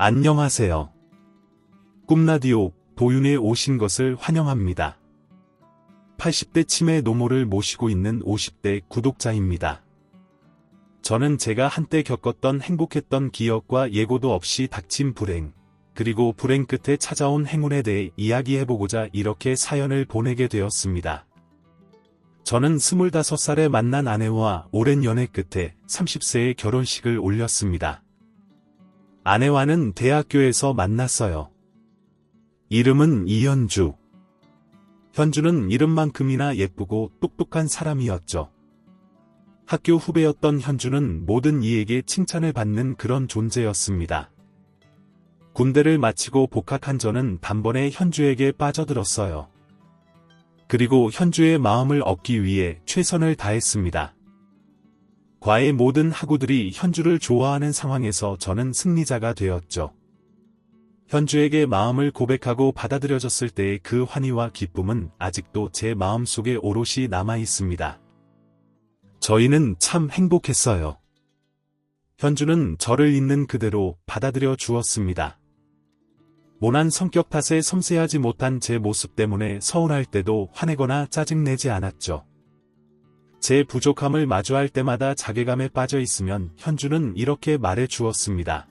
안녕하세요. 꿈라디오 도윤에 오신 것을 환영합니다. 80대 치매 노모를 모시고 있는 50대 구독자입니다. 저는 제가 한때 겪었던 행복했던 기억과 예고도 없이 닥친 불행, 그리고 불행 끝에 찾아온 행운에 대해 이야기해보고자 이렇게 사연을 보내게 되었습니다. 저는 25살에 만난 아내와 오랜 연애 끝에 30세에 결혼식을 올렸습니다. 아내와는 대학교에서 만났어요. 이름은 이현주. 현주는 이름만큼이나 예쁘고 똑똑한 사람이었죠. 학교 후배였던 현주는 모든 이에게 칭찬을 받는 그런 존재였습니다. 군대를 마치고 복학한 저는 단번에 현주에게 빠져들었어요. 그리고 현주의 마음을 얻기 위해 최선을 다했습니다. 과의 모든 학우들이 현주를 좋아하는 상황에서 저는 승리자가 되었죠. 현주에게 마음을 고백하고 받아들여졌을 때의 그 환희와 기쁨은 아직도 제 마음속에 오롯이 남아 있습니다. 저희는 참 행복했어요. 현주는 저를 있는 그대로 받아들여 주었습니다. 모난 성격 탓에 섬세하지 못한 제 모습 때문에 서운할 때도 화내거나 짜증내지 않았죠. 제 부족함을 마주할 때마다 자괴감에 빠져 있으면 현주는 이렇게 말해 주었습니다.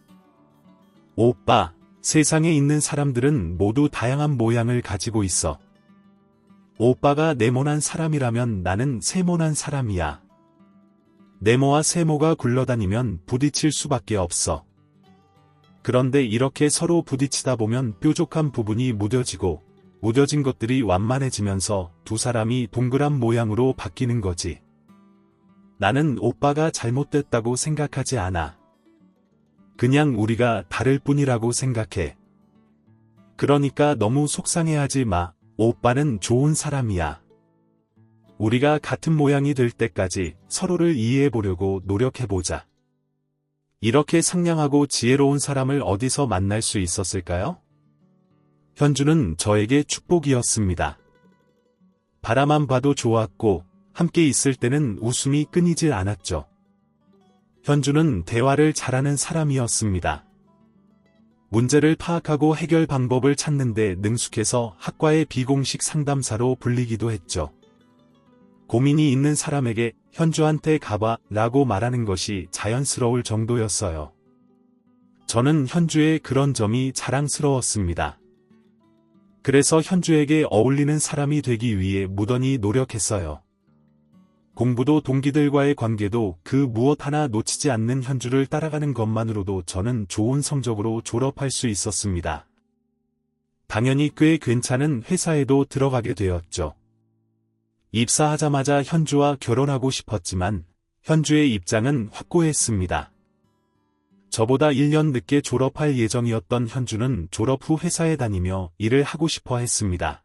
오빠, 세상에 있는 사람들은 모두 다양한 모양을 가지고 있어. 오빠가 네모난 사람이라면 나는 세모난 사람이야. 네모와 세모가 굴러다니면 부딪힐 수밖에 없어. 그런데 이렇게 서로 부딪히다 보면 뾰족한 부분이 무뎌지고 무뎌진 것들이 완만해지면서 두 사람이 동그란 모양으로 바뀌는 거지. 나는 오빠가 잘못됐다고 생각하지 않아. 그냥 우리가 다를 뿐이라고 생각해. 그러니까 너무 속상해하지 마. 오빠는 좋은 사람이야. 우리가 같은 모양이 될 때까지 서로를 이해해보려고 노력해보자. 이렇게 상냥하고 지혜로운 사람을 어디서 만날 수 있었을까요? 현주는 저에게 축복이었습니다. 바라만 봐도 좋았고 함께 있을 때는 웃음이 끊이질 않았죠. 현주는 대화를 잘하는 사람이었습니다. 문제를 파악하고 해결 방법을 찾는데 능숙해서 학과의 비공식 상담사로 불리기도 했죠. 고민이 있는 사람에게 현주한테 가봐 라고 말하는 것이 자연스러울 정도였어요. 저는 현주의 그런 점이 자랑스러웠습니다. 그래서 현주에게 어울리는 사람이 되기 위해 무던히 노력했어요. 공부도 동기들과의 관계도 그 무엇 하나 놓치지 않는 현주를 따라가는 것만으로도 저는 좋은 성적으로 졸업할 수 있었습니다. 당연히 꽤 괜찮은 회사에도 들어가게 되었죠. 입사하자마자 현주와 결혼하고 싶었지만 현주의 입장은 확고했습니다. 저보다 1년 늦게 졸업할 예정이었던 현주는 졸업 후 회사에 다니며 일을 하고 싶어 했습니다.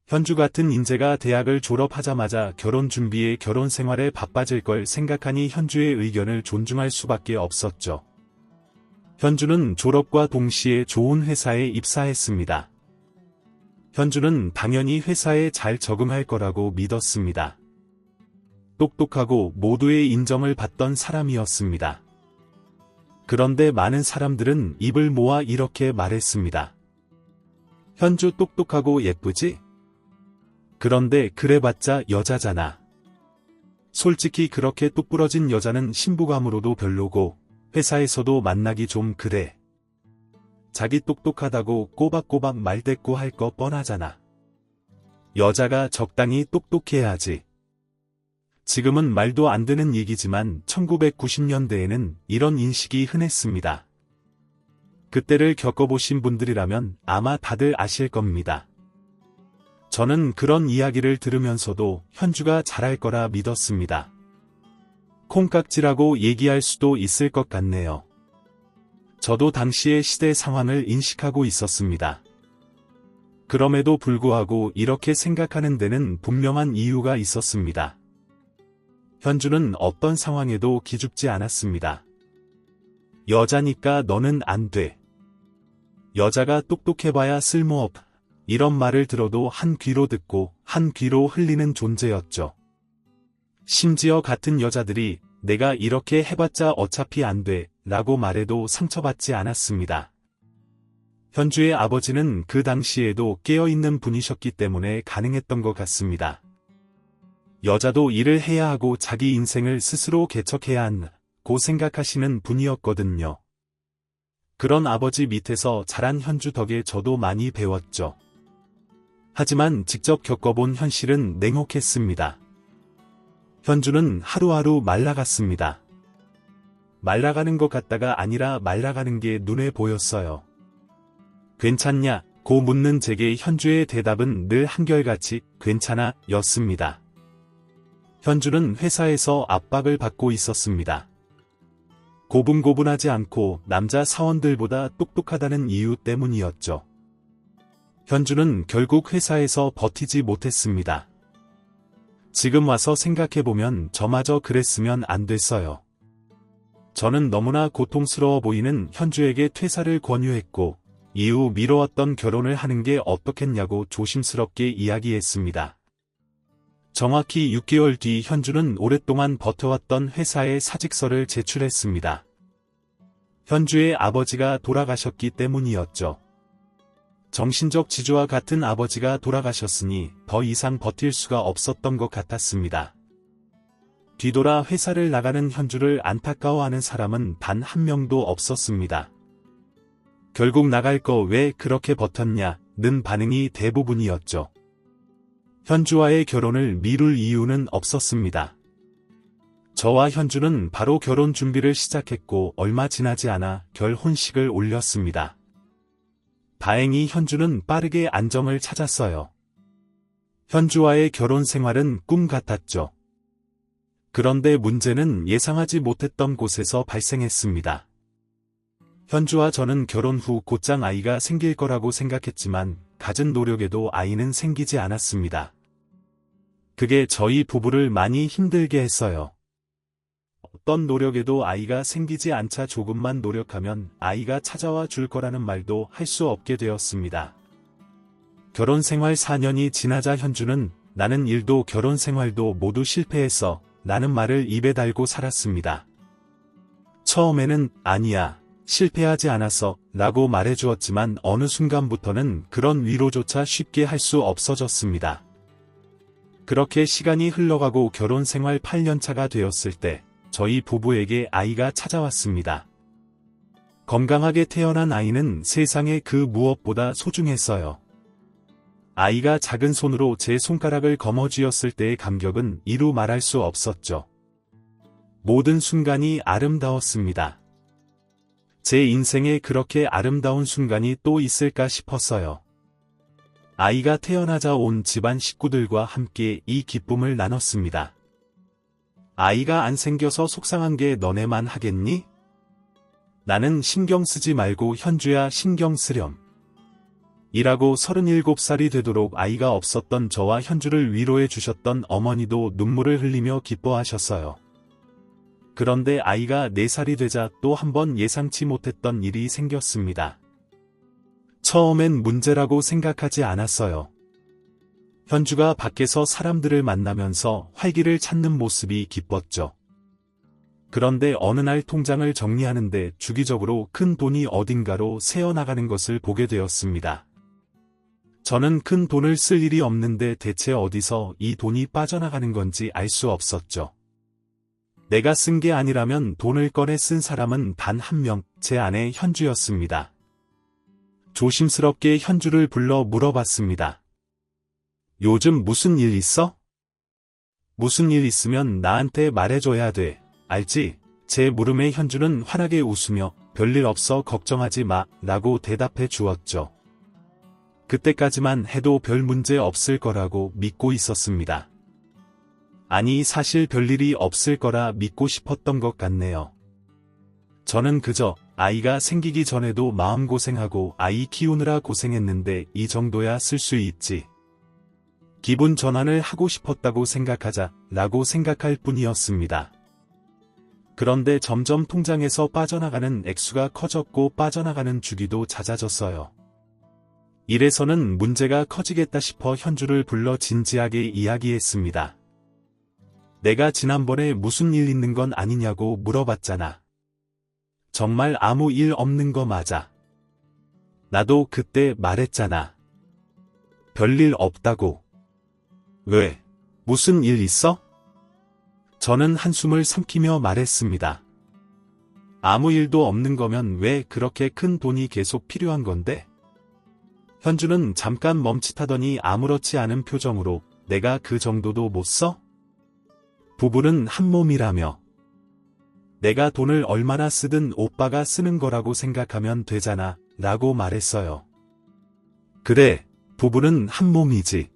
현주 같은 인재가 대학을 졸업하자마자 결혼 준비에 결혼 생활에 바빠질 걸 생각하니 현주의 의견을 존중할 수밖에 없었죠. 현주는 졸업과 동시에 좋은 회사에 입사했습니다. 현주는 당연히 회사에 잘 적응할 거라고 믿었습니다. 똑똑하고 모두의 인정을 받던 사람이었습니다. 그런데 많은 사람들은 입을 모아 이렇게 말했습니다. 현주 똑똑하고 예쁘지? 그런데 그래봤자 여자잖아. 솔직히 그렇게 똑부러진 여자는 신부감으로도 별로고 회사에서도 만나기 좀 그래. 자기 똑똑하다고 꼬박꼬박 말대꾸 할 거 뻔하잖아. 여자가 적당히 똑똑해야지. 지금은 말도 안 되는 얘기지만 1990년대에는 이런 인식이 흔했습니다. 그때를 겪어보신 분들이라면 아마 다들 아실 겁니다. 저는 그런 이야기를 들으면서도 현주가 잘할 거라 믿었습니다. 콩깍지라고 얘기할 수도 있을 것 같네요. 저도 당시의 시대 상황을 인식하고 있었습니다. 그럼에도 불구하고 이렇게 생각하는 데는 분명한 이유가 있었습니다. 현주는 어떤 상황에도 기죽지 않았습니다. 여자니까 너는 안 돼. 여자가 똑똑해봐야 쓸모없. 이런 말을 들어도 한 귀로 듣고 한 귀로 흘리는 존재였죠. 심지어 같은 여자들이 내가 이렇게 해봤자 어차피 안 돼, 라고 말해도 상처받지 않았습니다. 현주의 아버지는 그 당시에도 깨어있는 분이셨기 때문에 가능했던 것 같습니다. 여자도 일을 해야 하고 자기 인생을 스스로 개척해야 한다고 생각하시는 분이었거든요. 그런 아버지 밑에서 자란 현주 덕에 저도 많이 배웠죠. 하지만 직접 겪어본 현실은 냉혹했습니다. 현주는 하루하루 말라갔습니다. 말라가는 것 같다가 아니라 말라가는 게 눈에 보였어요. 괜찮냐? 고 묻는 제게 현주의 대답은 늘 한결같이 괜찮아 였습니다. 현주는 회사에서 압박을 받고 있었습니다. 고분고분하지 않고 남자 사원들보다 똑똑하다는 이유 때문이었죠. 현주는 결국 회사에서 버티지 못했습니다. 지금 와서 생각해보면 저마저 그랬으면 안 됐어요. 저는 너무나 고통스러워 보이는 현주에게 퇴사를 권유했고, 이후 미뤄왔던 결혼을 하는 게 어떻겠냐고 조심스럽게 이야기했습니다. 정확히 6개월 뒤 현주는 오랫동안 버텨왔던 회사에 사직서를 제출했습니다. 현주의 아버지가 돌아가셨기 때문이었죠. 정신적 지주와 같은 아버지가 돌아가셨으니 더 이상 버틸 수가 없었던 것 같았습니다. 뒤돌아 회사를 나가는 현주를 안타까워하는 사람은 단 한 명도 없었습니다. 결국 나갈 거 왜 그렇게 버텼냐?는 반응이 대부분이었죠. 현주와의 결혼을 미룰 이유는 없었습니다. 저와 현주는 바로 결혼 준비를 시작했고 얼마 지나지 않아 결혼식을 올렸습니다. 다행히 현주는 빠르게 안정을 찾았어요. 현주와의 결혼 생활은 꿈 같았죠. 그런데 문제는 예상하지 못했던 곳에서 발생했습니다. 현주와 저는 결혼 후 곧장 아이가 생길 거라고 생각했지만 갖은 노력에도 아이는 생기지 않았습니다. 그게 저희 부부를 많이 힘들게 했어요. 어떤 노력에도 아이가 생기지 않자 조금만 노력하면 아이가 찾아와 줄 거라는 말도 할 수 없게 되었습니다. 결혼 생활 4년이 지나자 현주는 나는 일도 결혼 생활도 모두 실패했어 라는 말을 입에 달고 살았습니다. 처음에는 아니야, 실패하지 않았어 라고 말해주었지만 어느 순간부터는 그런 위로조차 쉽게 할 수 없어졌습니다. 그렇게 시간이 흘러가고 결혼 생활 8년차가 되었을 때 저희 부부에게 아이가 찾아왔습니다. 건강하게 태어난 아이는 세상에 그 무엇보다 소중했어요. 아이가 작은 손으로 제 손가락을 거머쥐었을 때의 감격은 이루 말할 수 없었죠. 모든 순간이 아름다웠습니다. 제 인생에 그렇게 아름다운 순간이 또 있을까 싶었어요. 아이가 태어나자 온 집안 식구들과 함께 이 기쁨을 나눴습니다. 아이가 안 생겨서 속상한 게 너네만 하겠니? 나는 신경 쓰지 말고 현주야 신경 쓰렴. 이라고 37살이 되도록 아이가 없었던 저와 현주를 위로해 주셨던 어머니도 눈물을 흘리며 기뻐하셨어요. 그런데 아이가 4살이 되자 또 한 번 예상치 못했던 일이 생겼습니다. 처음엔 문제라고 생각하지 않았어요. 현주가 밖에서 사람들을 만나면서 활기를 찾는 모습이 기뻤죠. 그런데 어느 날 통장을 정리하는데 주기적으로 큰 돈이 어딘가로 새어나가는 것을 보게 되었습니다. 저는 큰 돈을 쓸 일이 없는데 대체 어디서 이 돈이 빠져나가는 건지 알 수 없었죠. 내가 쓴 게 아니라면 돈을 꺼내 쓴 사람은 단 한 명, 제 아내 현주였습니다. 조심스럽게 현주를 불러 물어봤습니다. 요즘 무슨 일 있어? 무슨 일 있으면 나한테 말해줘야 돼, 알지? 제 물음에 현주는 환하게 웃으며 별일 없어 걱정하지 마, 라고 대답해 주었죠. 그때까지만 해도 별 문제 없을 거라고 믿고 있었습니다. 아니 사실 별일이 없을 거라 믿고 싶었던 것 같네요. 저는 그저 아이가 생기기 전에도 마음고생하고 아이 키우느라 고생했는데 이 정도야 쓸 수 있지. 기분 전환을 하고 싶었다고 생각하자 라고 생각할 뿐이었습니다. 그런데 점점 통장에서 빠져나가는 액수가 커졌고 빠져나가는 주기도 잦아졌어요. 이래서는 문제가 커지겠다 싶어 현주를 불러 진지하게 이야기했습니다. 내가 지난번에 무슨 일 있는 건 아니냐고 물어봤잖아. 정말 아무 일 없는 거 맞아? 나도 그때 말했잖아. 별일 없다고. 왜? 무슨 일 있어? 저는 한숨을 삼키며 말했습니다. 아무 일도 없는 거면 왜 그렇게 큰 돈이 계속 필요한 건데? 현주는 잠깐 멈칫하더니 아무렇지 않은 표정으로 내가 그 정도도 못 써? 부부는 한 몸이라며. 내가 돈을 얼마나 쓰든 오빠가 쓰는 거라고 생각하면 되잖아, 라고 말했어요. 그래, 부부는 한 몸이지.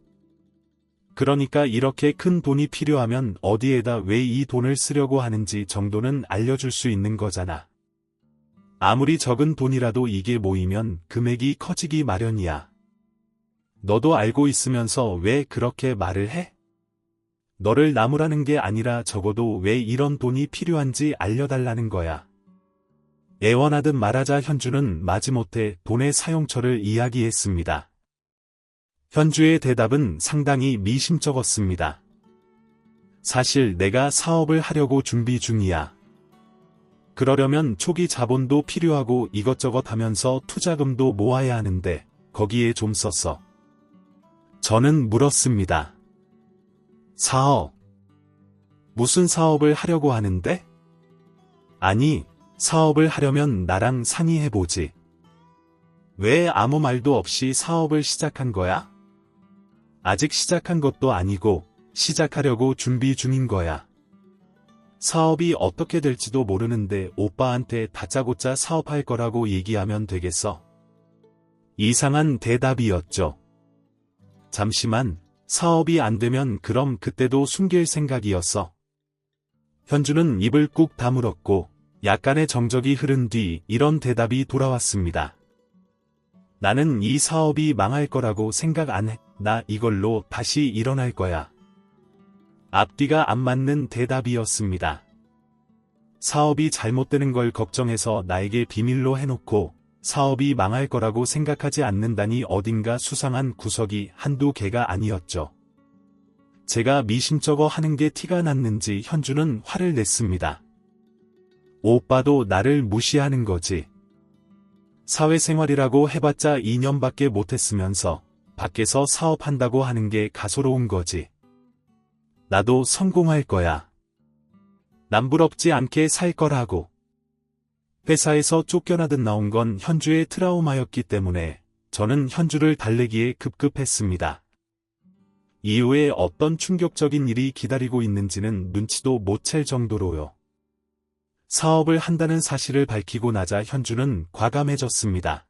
그러니까 이렇게 큰 돈이 필요하면 어디에다 왜 이 돈을 쓰려고 하는지 정도는 알려줄 수 있는 거잖아. 아무리 적은 돈이라도 이게 모이면 금액이 커지기 마련이야. 너도 알고 있으면서 왜 그렇게 말을 해? 너를 나무라는 게 아니라 적어도 왜 이런 돈이 필요한지 알려달라는 거야. 애원하듯 말하자 현주는 마지못해 돈의 사용처를 이야기했습니다. 현주의 대답은 상당히 미심쩍었습니다. 사실 내가 사업을 하려고 준비 중이야. 그러려면 초기 자본도 필요하고 이것저것 하면서 투자금도 모아야 하는데 거기에 좀 썼어. 저는 물었습니다. 사업? 무슨 사업을 하려고 하는데? 아니, 사업을 하려면 나랑 상의해보지. 왜 아무 말도 없이 사업을 시작한 거야? 아직 시작한 것도 아니고 시작하려고 준비 중인 거야. 사업이 어떻게 될지도 모르는데 오빠한테 다짜고짜 사업할 거라고 얘기하면 되겠어? 이상한 대답이었죠. 잠시만, 사업이 안 되면 그럼 그때도 숨길 생각이었어. 현주는 입을 꾹 다물었고 약간의 정적이 흐른 뒤 이런 대답이 돌아왔습니다. 나는 이 사업이 망할 거라고 생각 안 해. 나 이걸로 다시 일어날 거야. 앞뒤가 안 맞는 대답이었습니다. 사업이 잘못되는 걸 걱정해서 나에게 비밀로 해놓고 사업이 망할 거라고 생각하지 않는다니 어딘가 수상한 구석이 한두 개가 아니었죠. 제가 미심쩍어 하는 게 티가 났는지 현주는 화를 냈습니다. 오빠도 나를 무시하는 거지. 사회생활이라고 해봤자 2년밖에 못했으면서 밖에서 사업한다고 하는 게 가소로운 거지. 나도 성공할 거야. 남부럽지 않게 살 거라고. 회사에서 쫓겨나듯 나온 건 현주의 트라우마였기 때문에 저는 현주를 달래기에 급급했습니다. 이후에 어떤 충격적인 일이 기다리고 있는지는 눈치도 못 챌 정도로요. 사업을 한다는 사실을 밝히고 나자 현주는 과감해졌습니다.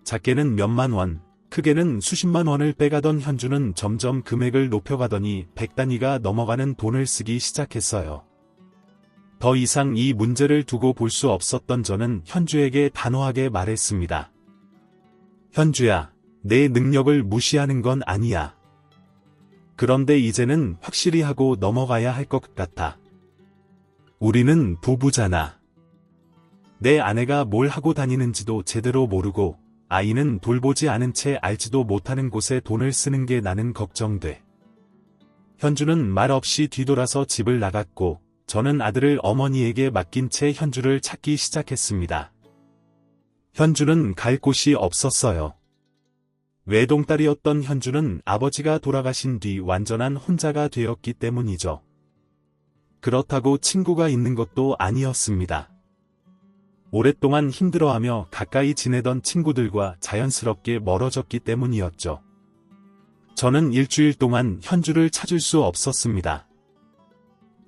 작게는 몇만 원, 크게는 수십만 원을 빼가던 현주는 점점 금액을 높여가더니 100단위가 넘어가는 돈을 쓰기 시작했어요. 더 이상 이 문제를 두고 볼 수 없었던 저는 현주에게 단호하게 말했습니다. 현주야, 내 능력을 무시하는 건 아니야. 그런데 이제는 확실히 하고 넘어가야 할 것 같아. 우리는 부부잖아. 내 아내가 뭘 하고 다니는지도 제대로 모르고 아이는 돌보지 않은 채 알지도 못하는 곳에 돈을 쓰는 게 나는 걱정돼. 현주는 말없이 뒤돌아서 집을 나갔고 저는 아들을 어머니에게 맡긴 채 현주를 찾기 시작했습니다. 현주는 갈 곳이 없었어요. 외동딸이었던 현주는 아버지가 돌아가신 뒤 완전한 혼자가 되었기 때문이죠. 그렇다고 친구가 있는 것도 아니었습니다. 오랫동안 힘들어하며 가까이 지내던 친구들과 자연스럽게 멀어졌기 때문이었죠. 저는 일주일 동안 현주를 찾을 수 없었습니다.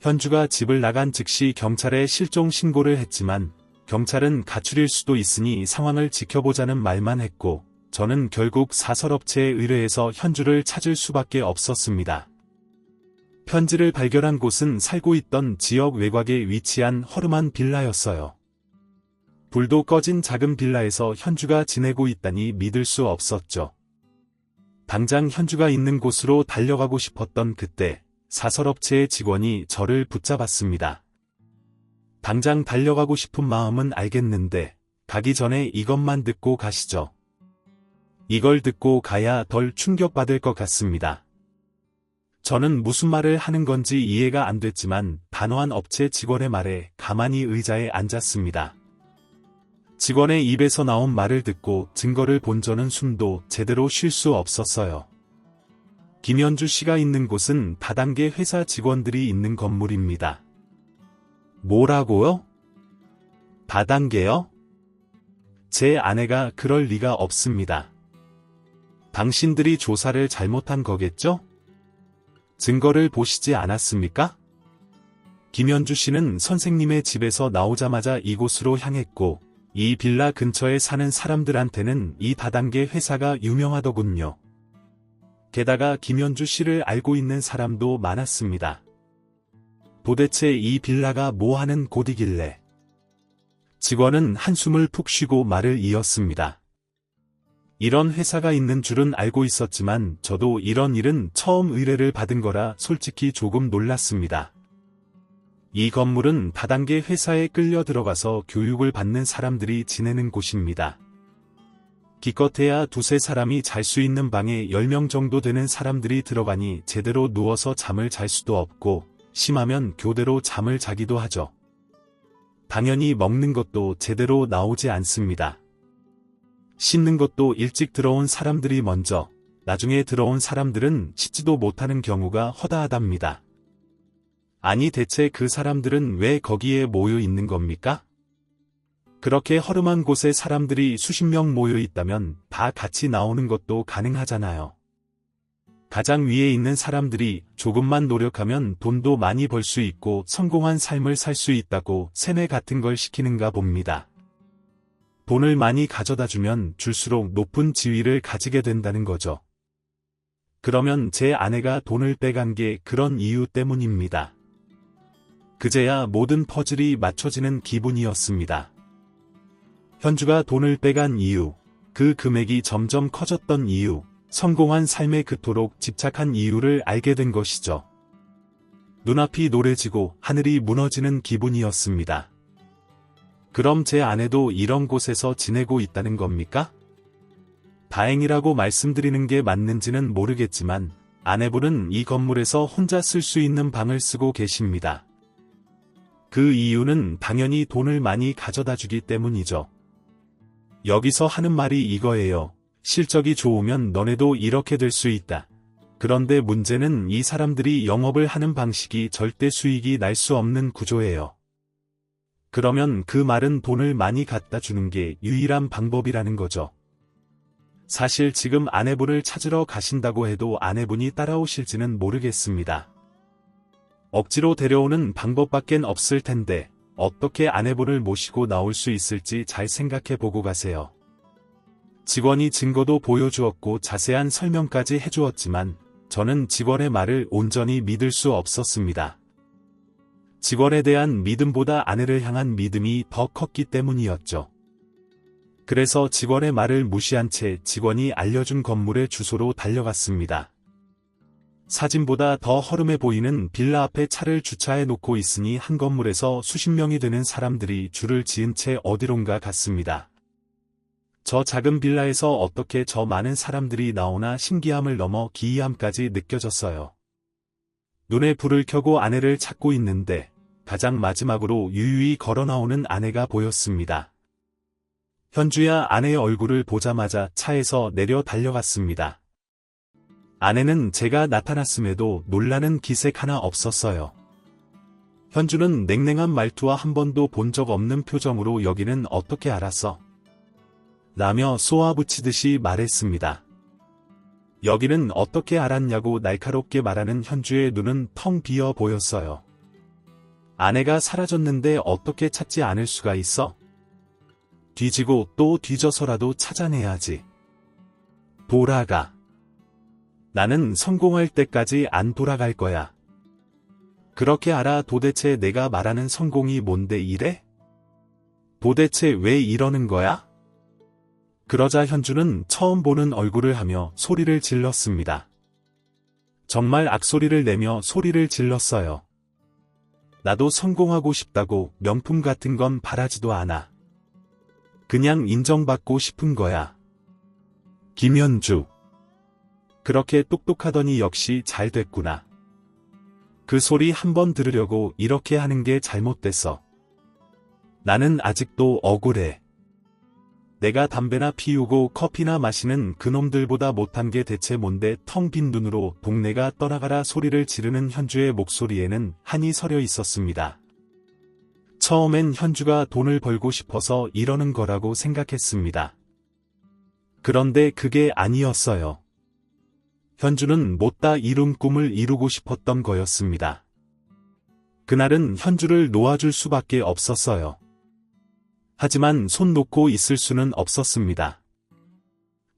현주가 집을 나간 즉시 경찰에 실종 신고를 했지만 경찰은 가출일 수도 있으니 상황을 지켜보자는 말만 했고 저는 결국 사설업체에 의뢰해서 현주를 찾을 수밖에 없었습니다. 편지를 발견한 곳은 살고 있던 지역 외곽에 위치한 허름한 빌라였어요. 불도 꺼진 작은 빌라에서 현주가 지내고 있다니 믿을 수 없었죠. 당장 현주가 있는 곳으로 달려가고 싶었던 그때 사설업체의 직원이 저를 붙잡았습니다. 당장 달려가고 싶은 마음은 알겠는데 가기 전에 이것만 듣고 가시죠. 이걸 듣고 가야 덜 충격받을 것 같습니다. 저는 무슨 말을 하는 건지 이해가 안 됐지만 단호한 업체 직원의 말에 가만히 의자에 앉았습니다. 직원의 입에서 나온 말을 듣고 증거를 본 저는 숨도 제대로 쉴 수 없었어요. 김현주 씨가 있는 곳은 다단계 회사 직원들이 있는 건물입니다. 뭐라고요? 다단계요? 제 아내가 그럴 리가 없습니다. 당신들이 조사를 잘못한 거겠죠? 증거를 보시지 않았습니까? 김현주 씨는 선생님의 집에서 나오자마자 이곳으로 향했고, 이 빌라 근처에 사는 사람들한테는 이 다단계 회사가 유명하더군요. 게다가 김현주 씨를 알고 있는 사람도 많았습니다. 도대체 이 빌라가 뭐 하는 곳이길래? 직원은 한숨을 푹 쉬고 말을 이었습니다. 이런 회사가 있는 줄은 알고 있었지만 저도 이런 일은 처음 의뢰를 받은 거라 솔직히 조금 놀랐습니다. 이 건물은 다단계 회사에 끌려 들어가서 교육을 받는 사람들이 지내는 곳입니다. 기껏해야 두세 사람이 잘 수 있는 방에 10명 정도 되는 사람들이 들어가니 제대로 누워서 잠을 잘 수도 없고 심하면 교대로 잠을 자기도 하죠. 당연히 먹는 것도 제대로 나오지 않습니다. 씻는 것도 일찍 들어온 사람들이 먼저, 나중에 들어온 사람들은 씻지도 못하는 경우가 허다하답니다. 아니 대체 그 사람들은 왜 거기에 모여 있는 겁니까? 그렇게 허름한 곳에 사람들이 수십 명 모여 있다면 다 같이 나오는 것도 가능하잖아요. 가장 위에 있는 사람들이 조금만 노력하면 돈도 많이 벌 수 있고 성공한 삶을 살 수 있다고 세뇌 같은 걸 시키는가 봅니다. 돈을 많이 가져다 주면 줄수록 높은 지위를 가지게 된다는 거죠. 그러면 제 아내가 돈을 빼간 게 그런 이유 때문입니다. 그제야 모든 퍼즐이 맞춰지는 기분이었습니다. 현주가 돈을 빼간 이유, 그 금액이 점점 커졌던 이유, 성공한 삶에 그토록 집착한 이유를 알게 된 것이죠. 눈앞이 노래지고 하늘이 무너지는 기분이었습니다. 그럼 제 아내도 이런 곳에서 지내고 있다는 겁니까? 다행이라고 말씀드리는 게 맞는지는 모르겠지만 아내분은 이 건물에서 혼자 쓸 수 있는 방을 쓰고 계십니다. 그 이유는 당연히 돈을 많이 가져다 주기 때문이죠. 여기서 하는 말이 이거예요. 실적이 좋으면 너네도 이렇게 될 수 있다. 그런데 문제는 이 사람들이 영업을 하는 방식이 절대 수익이 날 수 없는 구조예요. 그러면 그 말은 돈을 많이 갖다 주는 게 유일한 방법이라는 거죠. 사실 지금 아내분을 찾으러 가신다고 해도 아내분이 따라오실지는 모르겠습니다. 억지로 데려오는 방법밖엔 없을 텐데 어떻게 아내분을 모시고 나올 수 있을지 잘 생각해 보고 가세요. 직원이 증거도 보여주었고 자세한 설명까지 해주었지만 저는 직원의 말을 온전히 믿을 수 없었습니다. 직원에 대한 믿음보다 아내를 향한 믿음이 더 컸기 때문이었죠. 그래서 직원의 말을 무시한 채 직원이 알려준 건물의 주소로 달려갔습니다. 사진보다 더 허름해 보이는 빌라 앞에 차를 주차해 놓고 있으니 한 건물에서 수십 명이 되는 사람들이 줄을 지은 채 어디론가 갔습니다. 저 작은 빌라에서 어떻게 저 많은 사람들이 나오나 신기함을 넘어 기이함까지 느껴졌어요. 눈에 불을 켜고 아내를 찾고 있는데 가장 마지막으로 유유히 걸어 나오는 아내가 보였습니다. 현주야 아내의 얼굴을 보자마자 차에서 내려 달려갔습니다. 아내는 제가 나타났음에도 놀라는 기색 하나 없었어요. 현주는 냉랭한 말투와 한 번도 본 적 없는 표정으로 여기는 어떻게 알았어? 라며 쏘아붙이듯이 말했습니다. 여기는 어떻게 알았냐고 날카롭게 말하는 현주의 눈은 텅 비어 보였어요. 아내가 사라졌는데 어떻게 찾지 않을 수가 있어? 뒤지고 또 뒤져서라도 찾아내야지. 돌아가. 나는 성공할 때까지 안 돌아갈 거야. 그렇게 알아. 도대체 내가 말하는 성공이 뭔데 이래? 도대체 왜 이러는 거야? 그러자 현주는 처음 보는 얼굴을 하며 소리를 질렀습니다. 정말 악소리를 내며 소리를 질렀어요. 나도 성공하고 싶다고 명품 같은 건 바라지도 않아. 그냥 인정받고 싶은 거야. 김현주. 그렇게 똑똑하더니 역시 잘 됐구나. 그 소리 한번 들으려고 이렇게 하는 게 잘못됐어. 나는 아직도 억울해. 내가 담배나 피우고 커피나 마시는 그놈들보다 못한 게 대체 뭔데. 텅 빈 눈으로 동네가 떠나가라 소리를 지르는 현주의 목소리에는 한이 서려 있었습니다. 처음엔 현주가 돈을 벌고 싶어서 이러는 거라고 생각했습니다. 그런데 그게 아니었어요. 현주는 못다 이룬 꿈을 이루고 싶었던 거였습니다. 그날은 현주를 놓아줄 수밖에 없었어요. 하지만 손 놓고 있을 수는 없었습니다.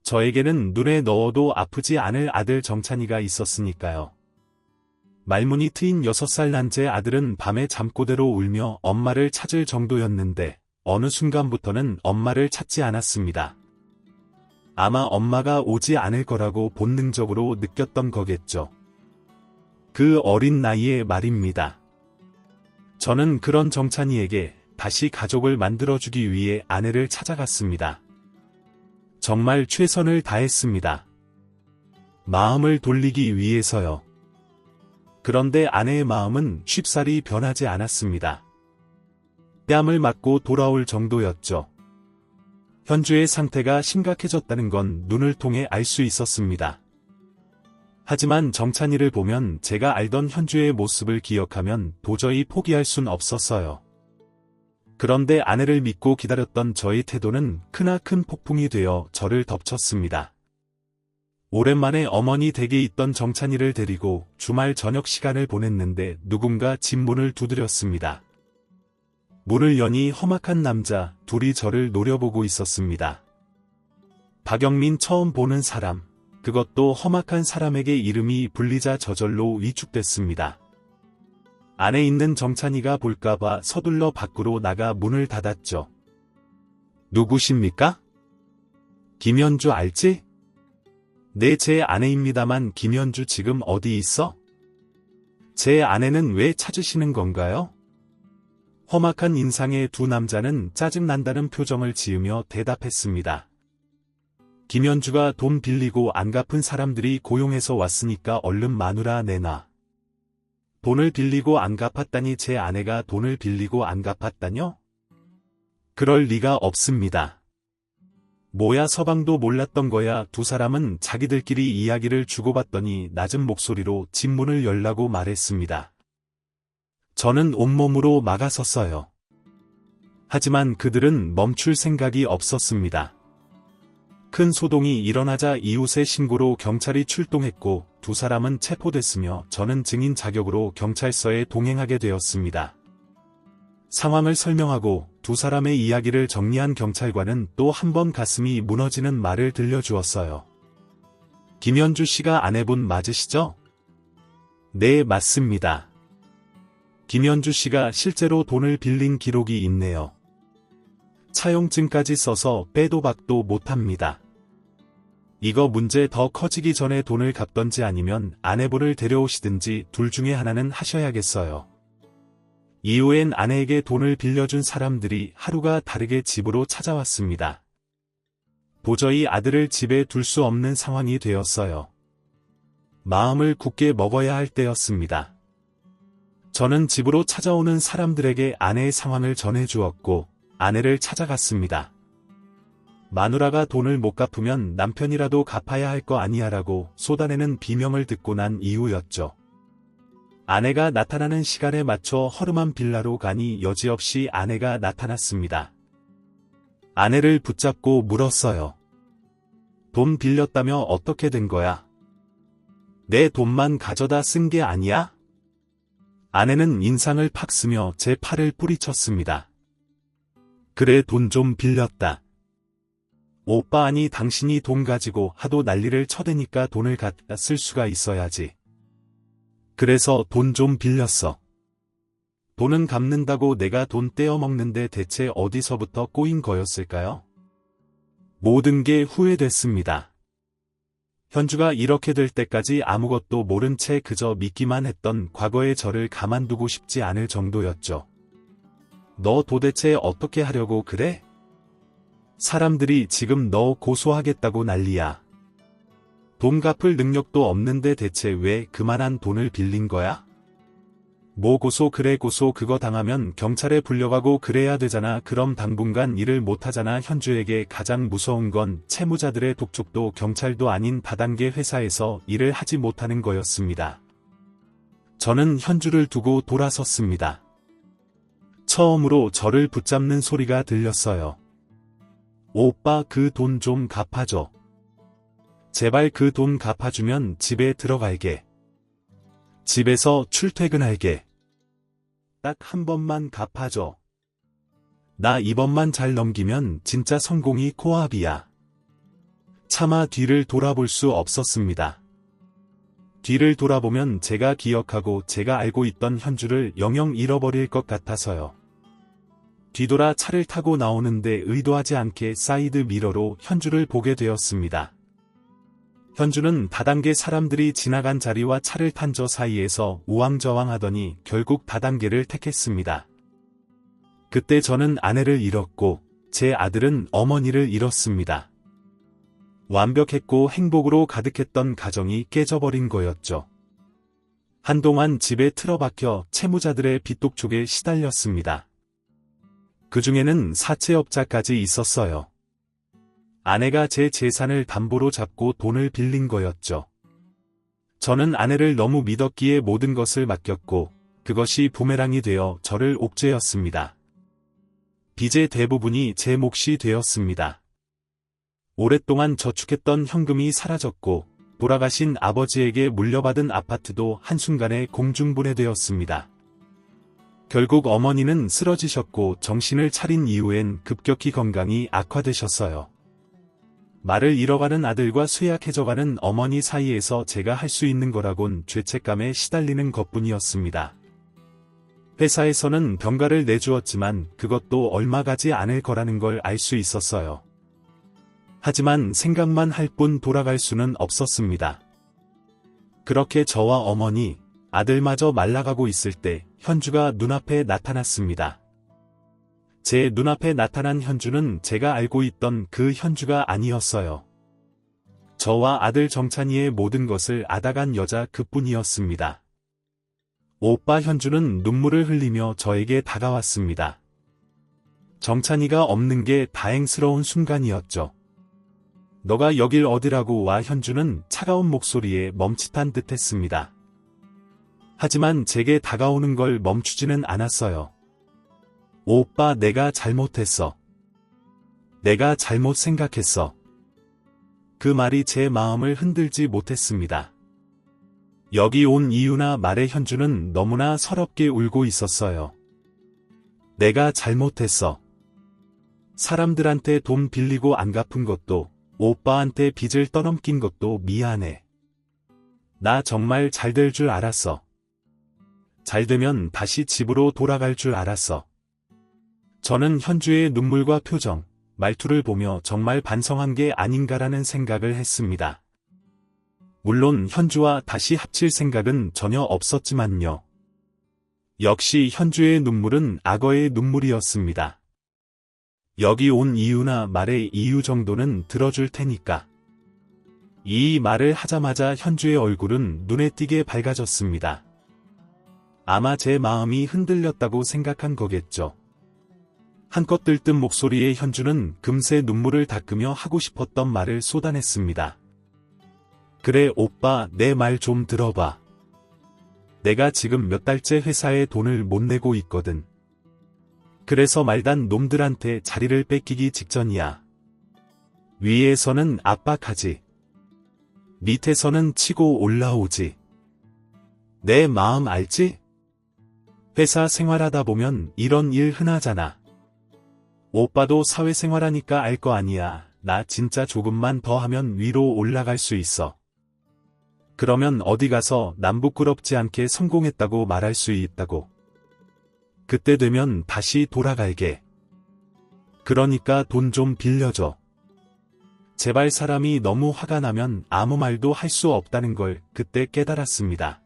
저에게는 눈에 넣어도 아프지 않을 아들 정찬이가 있었으니까요. 말문이 트인 6살 난 제 아들은 밤에 잠꼬대로 울며 엄마를 찾을 정도였는데 어느 순간부터는 엄마를 찾지 않았습니다. 아마 엄마가 오지 않을 거라고 본능적으로 느꼈던 거겠죠. 그 어린 나이에 말입니다. 저는 그런 정찬이에게 다시 가족을 만들어주기 위해 아내를 찾아갔습니다. 정말 최선을 다했습니다. 마음을 돌리기 위해서요. 그런데 아내의 마음은 쉽사리 변하지 않았습니다. 뺨을 맞고 돌아올 정도였죠. 현주의 상태가 심각해졌다는 건 눈을 통해 알 수 있었습니다. 하지만 정찬이를 보면 제가 알던 현주의 모습을 기억하면 도저히 포기할 순 없었어요. 그런데 아내를 믿고 기다렸던 저의 태도는 크나큰 폭풍이 되어 저를 덮쳤습니다. 오랜만에 어머니 댁에 있던 정찬이를 데리고 주말 저녁 시간을 보냈는데 누군가 집 문을 두드렸습니다. 문을 여니 험악한 남자 둘이 저를 노려보고 있었습니다. 박영민 처음 보는 사람, 그것도 험악한 사람에게 이름이 불리자 저절로 위축됐습니다. 안에 있는 정찬이가 볼까봐 서둘러 밖으로 나가 문을 닫았죠. 누구십니까? 김현주 알지? 네, 제 아내입니다만 김현주 지금 어디 있어? 제 아내는 왜 찾으시는 건가요? 험악한 인상의 두 남자는 짜증난다는 표정을 지으며 대답했습니다. 김현주가 돈 빌리고 안 갚은 사람들이 고용해서 왔으니까 얼른 마누라 내놔. 돈을 빌리고 안 갚았다니 제 아내가 돈을 빌리고 안 갚았다뇨? 그럴 리가 없습니다. 뭐야 서방도 몰랐던 거야. 두 사람은 자기들끼리 이야기를 주고받더니 낮은 목소리로 집 문을 열라고 말했습니다. 저는 온몸으로 막아섰어요. 하지만 그들은 멈출 생각이 없었습니다. 큰 소동이 일어나자 이웃의 신고로 경찰이 출동했고 두 사람은 체포됐으며 저는 증인 자격으로 경찰서에 동행하게 되었습니다. 상황을 설명하고 두 사람의 이야기를 정리한 경찰관은 또 한 번 가슴이 무너지는 말을 들려주었어요. 김현주 씨가 아내분 맞으시죠? 네, 맞습니다. 김현주 씨가 실제로 돈을 빌린 기록이 있네요. 차용증까지 써서 빼도 박도 못합니다. 이거 문제 더 커지기 전에 돈을 갚던지 아니면 아내분을 데려오시든지 둘 중에 하나는 하셔야겠어요. 이후엔 아내에게 돈을 빌려준 사람들이 하루가 다르게 집으로 찾아왔습니다. 도저히 아들을 집에 둘 수 없는 상황이 되었어요. 마음을 굳게 먹어야 할 때였습니다. 저는 집으로 찾아오는 사람들에게 아내의 상황을 전해주었고 아내를 찾아갔습니다. 마누라가 돈을 못 갚으면 남편이라도 갚아야 할 거 아니야라고 쏟아내는 비명을 듣고 난 이후였죠. 아내가 나타나는 시간에 맞춰 허름한 빌라로 가니 여지없이 아내가 나타났습니다. 아내를 붙잡고 물었어요. 돈 빌렸다며 어떻게 된 거야? 내 돈만 가져다 쓴 게 아니야? 아내는 인상을 팍 쓰며 제 팔을 뿌리쳤습니다. 그래, 돈 좀 빌렸다. 오빠, 아니 당신이 돈 가지고 하도 난리를 쳐대니까 돈을 갖다 쓸 수가 있어야지. 그래서 돈 좀 빌렸어. 돈은 갚는다고 내가 돈 떼어먹는데 대체 어디서부터 꼬인 거였을까요? 모든 게 후회됐습니다. 현주가 이렇게 될 때까지 아무것도 모른 채 그저 믿기만 했던 과거의 저를 가만두고 싶지 않을 정도였죠. 너 도대체 어떻게 하려고 그래? 사람들이 지금 너 고소하겠다고 난리야. 돈 갚을 능력도 없는데 대체 왜 그만한 돈을 빌린 거야? 뭐 고소 그래 고소 그거 당하면 경찰에 불려가고 그래야 되잖아. 그럼 당분간 일을 못하잖아. 현주에게 가장 무서운 건 채무자들의 독촉도 경찰도 아닌 다단계 회사에서 일을 하지 못하는 거였습니다. 저는 현주를 두고 돌아섰습니다. 처음으로 저를 붙잡는 소리가 들렸어요. 오빠 그 돈 좀 갚아줘. 제발 그 돈 갚아주면 집에 들어갈게. 집에서 출퇴근할게. 딱 한 번만 갚아줘. 나 이번만 잘 넘기면 진짜 성공이 코앞이야. 차마 뒤를 돌아볼 수 없었습니다. 뒤를 돌아보면 제가 기억하고 제가 알고 있던 현주를 영영 잃어버릴 것 같아서요. 뒤돌아 차를 타고 나오는데 의도하지 않게 사이드 미러로 현주를 보게 되었습니다. 현주는 다단계 사람들이 지나간 자리와 차를 탄 저 사이에서 우왕좌왕하더니 결국 다단계를 택했습니다. 그때 저는 아내를 잃었고 제 아들은 어머니를 잃었습니다. 완벽했고 행복으로 가득했던 가정이 깨져버린 거였죠. 한동안 집에 틀어박혀 채무자들의 빚독촉에 시달렸습니다. 그 중에는 사채업자까지 있었어요. 아내가 제 재산을 담보로 잡고 돈을 빌린 거였죠. 저는 아내를 너무 믿었기에 모든 것을 맡겼고 그것이 부메랑이 되어 저를 옥죄였습니다. 빚의 대부분이 제 몫이 되었습니다. 오랫동안 저축했던 현금이 사라졌고 돌아가신 아버지에게 물려받은 아파트도 한순간에 공중분해되었습니다. 결국 어머니는 쓰러지셨고 정신을 차린 이후엔 급격히 건강이 악화되셨어요. 말을 잃어가는 아들과 쇠약해져가는 어머니 사이에서 제가 할 수 있는 거라곤 죄책감에 시달리는 것뿐이었습니다. 회사에서는 병가를 내주었지만 그것도 얼마 가지 않을 거라는 걸 알 수 있었어요. 하지만 생각만 할 뿐 돌아갈 수는 없었습니다. 그렇게 저와 어머니, 아들마저 말라가고 있을 때 현주가 눈앞에 나타났습니다. 제 눈앞에 나타난 현주는 제가 알고 있던 그 현주가 아니었어요. 저와 아들 정찬이의 모든 것을 앗아간 여자 그뿐이었습니다. 오빠 현주는 눈물을 흘리며 저에게 다가왔습니다. 정찬이가 없는 게 다행스러운 순간이었죠. 너가 여길 어디라고 와. 현주는 차가운 목소리에 멈칫한 듯했습니다. 하지만 제게 다가오는 걸 멈추지는 않았어요. 오빠 내가 잘못했어. 내가 잘못 생각했어. 그 말이 제 마음을 흔들지 못했습니다. 여기 온 이유나 말에 현주는 너무나 서럽게 울고 있었어요. 내가 잘못했어. 사람들한테 돈 빌리고 안 갚은 것도, 오빠한테 빚을 떠넘긴 것도 미안해. 나 정말 잘 될 줄 알았어. 잘 되면 다시 집으로 돌아갈 줄 알았어. 저는 현주의 눈물과 표정, 말투를 보며 정말 반성한 게 아닌가라는 생각을 했습니다. 물론 현주와 다시 합칠 생각은 전혀 없었지만요. 역시 현주의 눈물은 악어의 눈물이었습니다. 여기 온 이유나 말의 이유 정도는 들어줄 테니까. 이 말을 하자마자 현주의 얼굴은 눈에 띄게 밝아졌습니다. 아마 제 마음이 흔들렸다고 생각한 거겠죠. 한껏 들뜬 목소리의 현주는 금세 눈물을 닦으며 하고 싶었던 말을 쏟아냈습니다. 그래 오빠 내 말 좀 들어봐. 내가 지금 몇 달째 회사에 돈을 못 내고 있거든. 그래서 말단 놈들한테 자리를 뺏기기 직전이야. 위에서는 압박하지. 밑에서는 치고 올라오지. 내 마음 알지? 회사 생활하다 보면 이런 일 흔하잖아. 오빠도 사회생활하니까 알 거 아니야. 나 진짜 조금만 더 하면 위로 올라갈 수 있어. 그러면 어디 가서 남 부끄럽지 않게 성공했다고 말할 수 있다고. 그때 되면 다시 돌아갈게. 그러니까 돈 좀 빌려줘. 제발. 사람이 너무 화가 나면 아무 말도 할 수 없다는 걸 그때 깨달았습니다.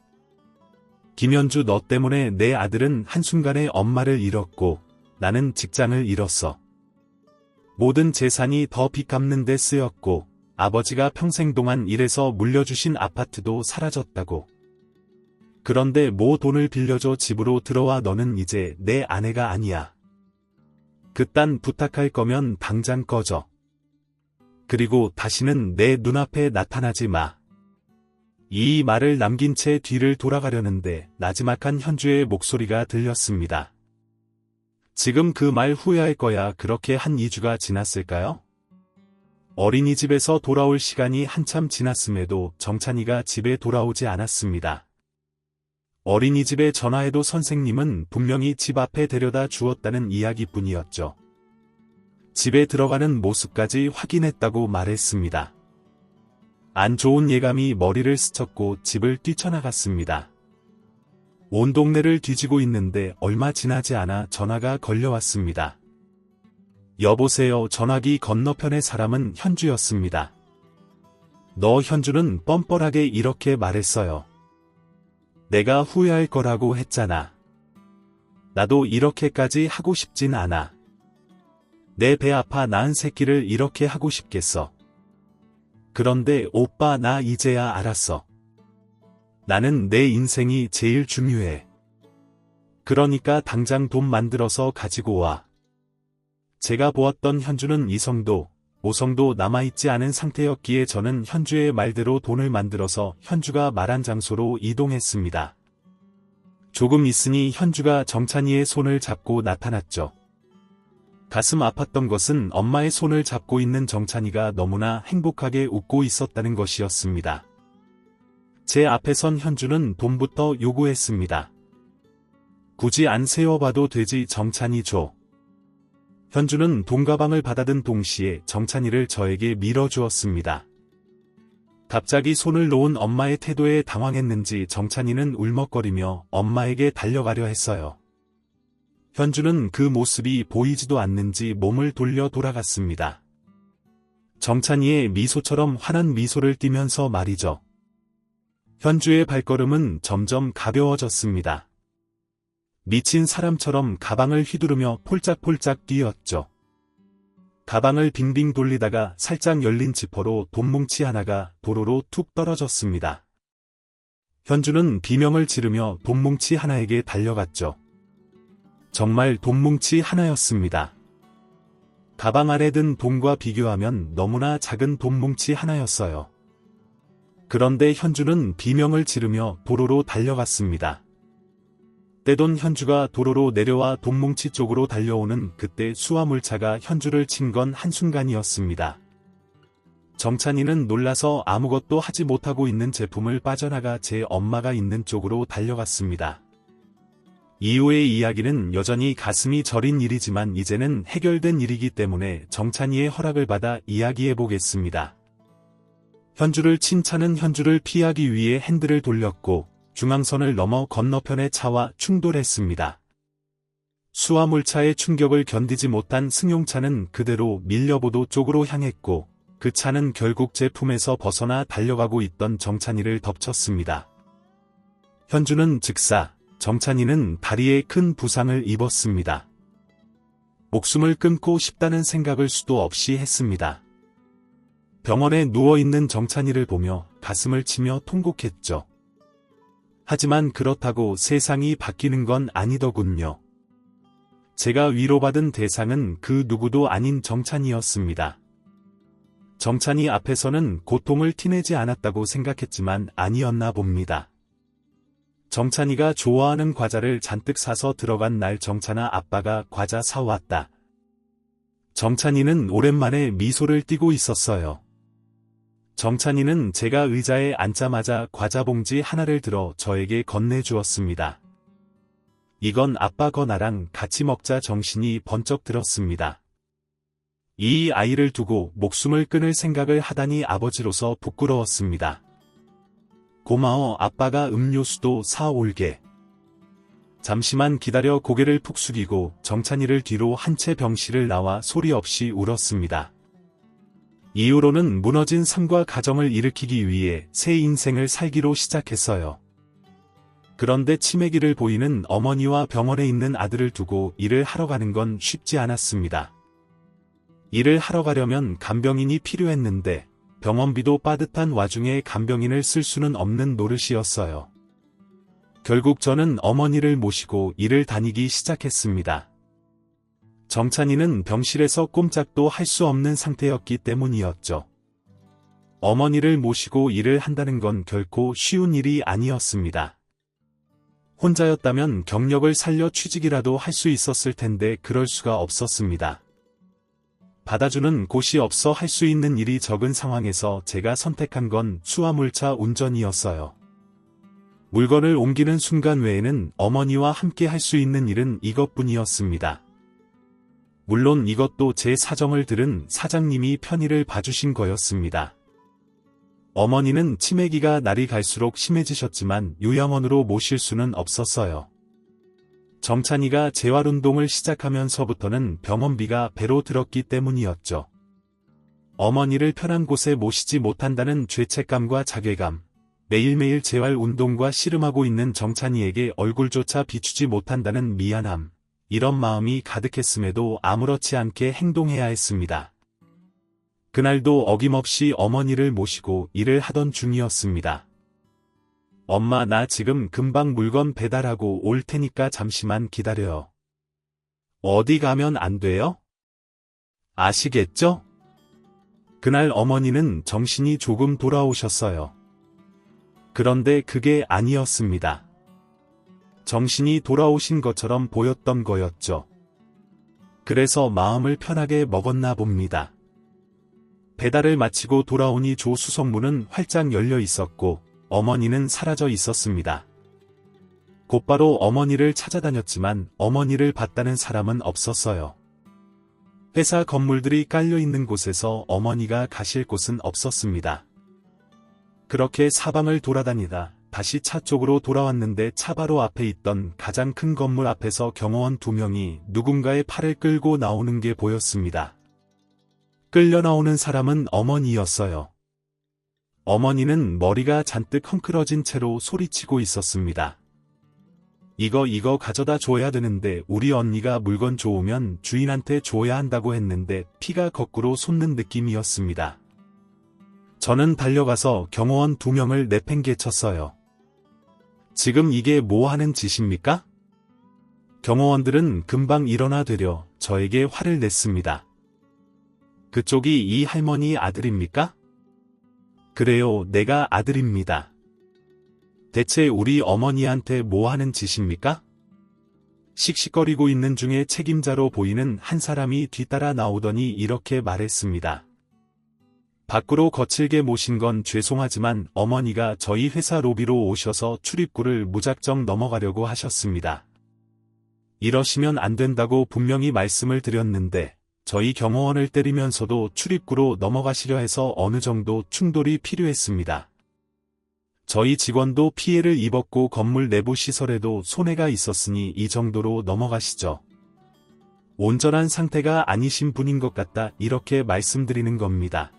김현주 너 때문에 내 아들은 한순간에 엄마를 잃었고 나는 직장을 잃었어. 모든 재산이 더 빚 갚는 데 쓰였고 아버지가 평생 동안 일해서 물려주신 아파트도 사라졌다고. 그런데 뭐 돈을 빌려줘 집으로 들어와 너는 이제 내 아내가 아니야. 그딴 부탁할 거면 당장 꺼져. 그리고 다시는 내 눈앞에 나타나지 마. 이 말을 남긴 채 뒤를 돌아가려는데 나지막한 현주의 목소리가 들렸습니다. 지금 그 말 후회할 거야. 그렇게 한 2주가 지났을까요? 어린이집에서 돌아올 시간이 한참 지났음에도 정찬이가 집에 돌아오지 않았습니다. 어린이집에 전화해도 선생님은 분명히 집 앞에 데려다 주었다는 이야기뿐이었죠. 집에 들어가는 모습까지 확인했다고 말했습니다. 안 좋은 예감이 머리를 스쳤고 집을 뛰쳐나갔습니다. 온 동네를 뒤지고 있는데 얼마 지나지 않아 전화가 걸려왔습니다. 여보세요. 전화기 건너편의 사람은 현주였습니다. 너 현주는 뻔뻔하게 이렇게 말했어요. 내가 후회할 거라고 했잖아. 나도 이렇게까지 하고 싶진 않아. 내 배 아파 낳은 새끼를 이렇게 하고 싶겠어. 그런데 오빠 나 이제야 알았어. 나는 내 인생이 제일 중요해. 그러니까 당장 돈 만들어서 가지고 와. 제가 보았던 현주는 이성도, 오성도 남아있지 않은 상태였기에 저는 현주의 말대로 돈을 만들어서 현주가 말한 장소로 이동했습니다. 조금 있으니 현주가 정찬이의 손을 잡고 나타났죠. 가슴 아팠던 것은 엄마의 손을 잡고 있는 정찬이가 너무나 행복하게 웃고 있었다는 것이었습니다. 제 앞에 선 현주는 돈부터 요구했습니다. 굳이 안 세워봐도 되지 정찬이 줘. 현주는 돈가방을 받아든 동시에 정찬이를 저에게 밀어주었습니다. 갑자기 손을 놓은 엄마의 태도에 당황했는지 정찬이는 울먹거리며 엄마에게 달려가려 했어요. 현주는 그 모습이 보이지도 않는지 몸을 돌려 돌아갔습니다. 정찬이의 미소처럼 환한 미소를 띠면서 말이죠. 현주의 발걸음은 점점 가벼워졌습니다. 미친 사람처럼 가방을 휘두르며 폴짝폴짝 뛰었죠. 가방을 빙빙 돌리다가 살짝 열린 지퍼로 돈뭉치 하나가 도로로 툭 떨어졌습니다. 현주는 비명을 지르며 돈뭉치 하나에게 달려갔죠. 정말 돈뭉치 하나였습니다. 가방 안에 든 돈과 비교하면 너무나 작은 돈뭉치 하나였어요. 그런데 현주는 비명을 지르며 도로로 달려갔습니다. 떼돈 현주가 도로로 내려와 돈뭉치 쪽으로 달려오는 그때 수화물차가 현주를 친 건 한순간이었습니다. 정찬이는 놀라서 아무것도 하지 못하고 있는 제품을 빠져나가 제 엄마가 있는 쪽으로 달려갔습니다. 이후의 이야기는 여전히 가슴이 저린 일이지만 이제는 해결된 일이기 때문에 정찬이의 허락을 받아 이야기해보겠습니다. 현주를 친 차는 현주를 피하기 위해 핸들을 돌렸고 중앙선을 넘어 건너편의 차와 충돌했습니다. 수화물차의 충격을 견디지 못한 승용차는 그대로 밀려보도 쪽으로 향했고 그 차는 결국 제 품에서 벗어나 달려가고 있던 정찬이를 덮쳤습니다. 현주는 즉사, 정찬이는 다리에 큰 부상을 입었습니다. 목숨을 끊고 싶다는 생각을 수도 없이 했습니다. 병원에 누워있는 정찬이를 보며 가슴을 치며 통곡했죠. 하지만 그렇다고 세상이 바뀌는 건 아니더군요. 제가 위로받은 대상은 그 누구도 아닌 정찬이였습니다. 정찬이 앞에서는 고통을 티내지 않았다고 생각했지만 아니었나 봅니다. 정찬이가 좋아하는 과자를 잔뜩 사서 들어간 날 정찬아 아빠가 과자 사왔다. 정찬이는 오랜만에 미소를 띠고 있었어요. 정찬이는 제가 의자에 앉자마자 과자 봉지 하나를 들어 저에게 건네주었습니다. 이건 아빠 거 나랑 같이 먹자. 정신이 번쩍 들었습니다. 이 아이를 두고 목숨을 끊을 생각을 하다니 아버지로서 부끄러웠습니다. 고마워. 아빠가 음료수도 사올게. 잠시만 기다려. 고개를 푹 숙이고 정찬이를 뒤로 한 채 병실을 나와 소리 없이 울었습니다. 이후로는 무너진 삶과 가정을 일으키기 위해 새 인생을 살기로 시작했어요. 그런데 치매기를 보이는 어머니와 병원에 있는 아들을 두고 일을 하러 가는 건 쉽지 않았습니다. 일을 하러 가려면 간병인이 필요했는데 병원비도 빠듯한 와중에 간병인을 쓸 수는 없는 노릇이었어요. 결국 저는 어머니를 모시고 일을 다니기 시작했습니다. 정찬이는 병실에서 꼼짝도 할 수 없는 상태였기 때문이었죠. 어머니를 모시고 일을 한다는 건 결코 쉬운 일이 아니었습니다. 혼자였다면 경력을 살려 취직이라도 할 수 있었을 텐데 그럴 수가 없었습니다. 받아주는 곳이 없어 할 수 있는 일이 적은 상황에서 제가 선택한 건 수화물차 운전이었어요. 물건을 옮기는 순간 외에는 어머니와 함께 할 수 있는 일은 이것뿐이었습니다. 물론 이것도 제 사정을 들은 사장님이 편의를 봐주신 거였습니다. 어머니는 치매기가 날이 갈수록 심해지셨지만 요양원으로 모실 수는 없었어요. 정찬이가 재활운동을 시작하면서부터는 병원비가 배로 들었기 때문이었죠. 어머니를 편한 곳에 모시지 못한다는 죄책감과 자괴감, 매일매일 재활운동과 씨름하고 있는 정찬이에게 얼굴조차 비추지 못한다는 미안함, 이런 마음이 가득했음에도 아무렇지 않게 행동해야 했습니다. 그날도 어김없이 어머니를 모시고 일을 하던 중이었습니다. 엄마, 나 지금 금방 물건 배달하고 올 테니까 잠시만 기다려요. 어디 가면 안 돼요? 아시겠죠? 그날 어머니는 정신이 조금 돌아오셨어요. 그런데 그게 아니었습니다. 정신이 돌아오신 것처럼 보였던 거였죠. 그래서 마음을 편하게 먹었나 봅니다. 배달을 마치고 돌아오니 조수석문은 활짝 열려 있었고 어머니는 사라져 있었습니다. 곧바로 어머니를 찾아다녔지만 어머니를 봤다는 사람은 없었어요. 회사 건물들이 깔려 있는 곳에서 어머니가 가실 곳은 없었습니다. 그렇게 사방을 돌아다니다 다시 차 쪽으로 돌아왔는데 차 바로 앞에 있던 가장 큰 건물 앞에서 경호원 2명이 누군가의 팔을 끌고 나오는 게 보였습니다. 끌려 나오는 사람은 어머니였어요. 어머니는 머리가 잔뜩 헝클어진 채로 소리치고 있었습니다. 이거 가져다 줘야 되는데 우리 언니가 물건 좋으면 주인한테 줘야 한다고 했는데 피가 거꾸로 솟는 느낌이었습니다. 저는 달려가서 경호원 2명을 내팽개쳤어요. 지금 이게 뭐 하는 짓입니까? 경호원들은 금방 일어나 되려 저에게 화를 냈습니다. 그쪽이 이 할머니 아들입니까? 그래요, 내가 아들입니다. 대체 우리 어머니한테 뭐 하는 짓입니까? 씩씩거리고 있는 중에 책임자로 보이는 한 사람이 뒤따라 나오더니 이렇게 말했습니다. 밖으로 거칠게 모신 건 죄송하지만 어머니가 저희 회사 로비로 오셔서 출입구를 무작정 넘어가려고 하셨습니다. 이러시면 안 된다고 분명히 말씀을 드렸는데 저희 경호원을 때리면서도 출입구로 넘어가시려 해서 어느 정도 충돌이 필요했습니다. 저희 직원도 피해를 입었고 건물 내부 시설에도 손해가 있었으니 이 정도로 넘어가시죠. 온전한 상태가 아니신 분인 것 같다, 이렇게 말씀드리는 겁니다.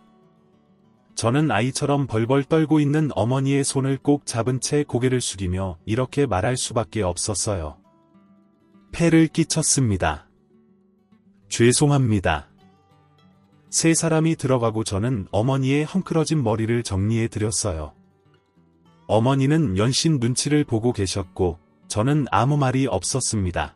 저는 아이처럼 벌벌 떨고 있는 어머니의 손을 꼭 잡은 채 고개를 숙이며 이렇게 말할 수밖에 없었어요. 폐를 끼쳤습니다. 죄송합니다. 세 사람이 들어가고 저는 어머니의 헝클어진 머리를 정리해 드렸어요. 어머니는 연신 눈치를 보고 계셨고 저는 아무 말이 없었습니다.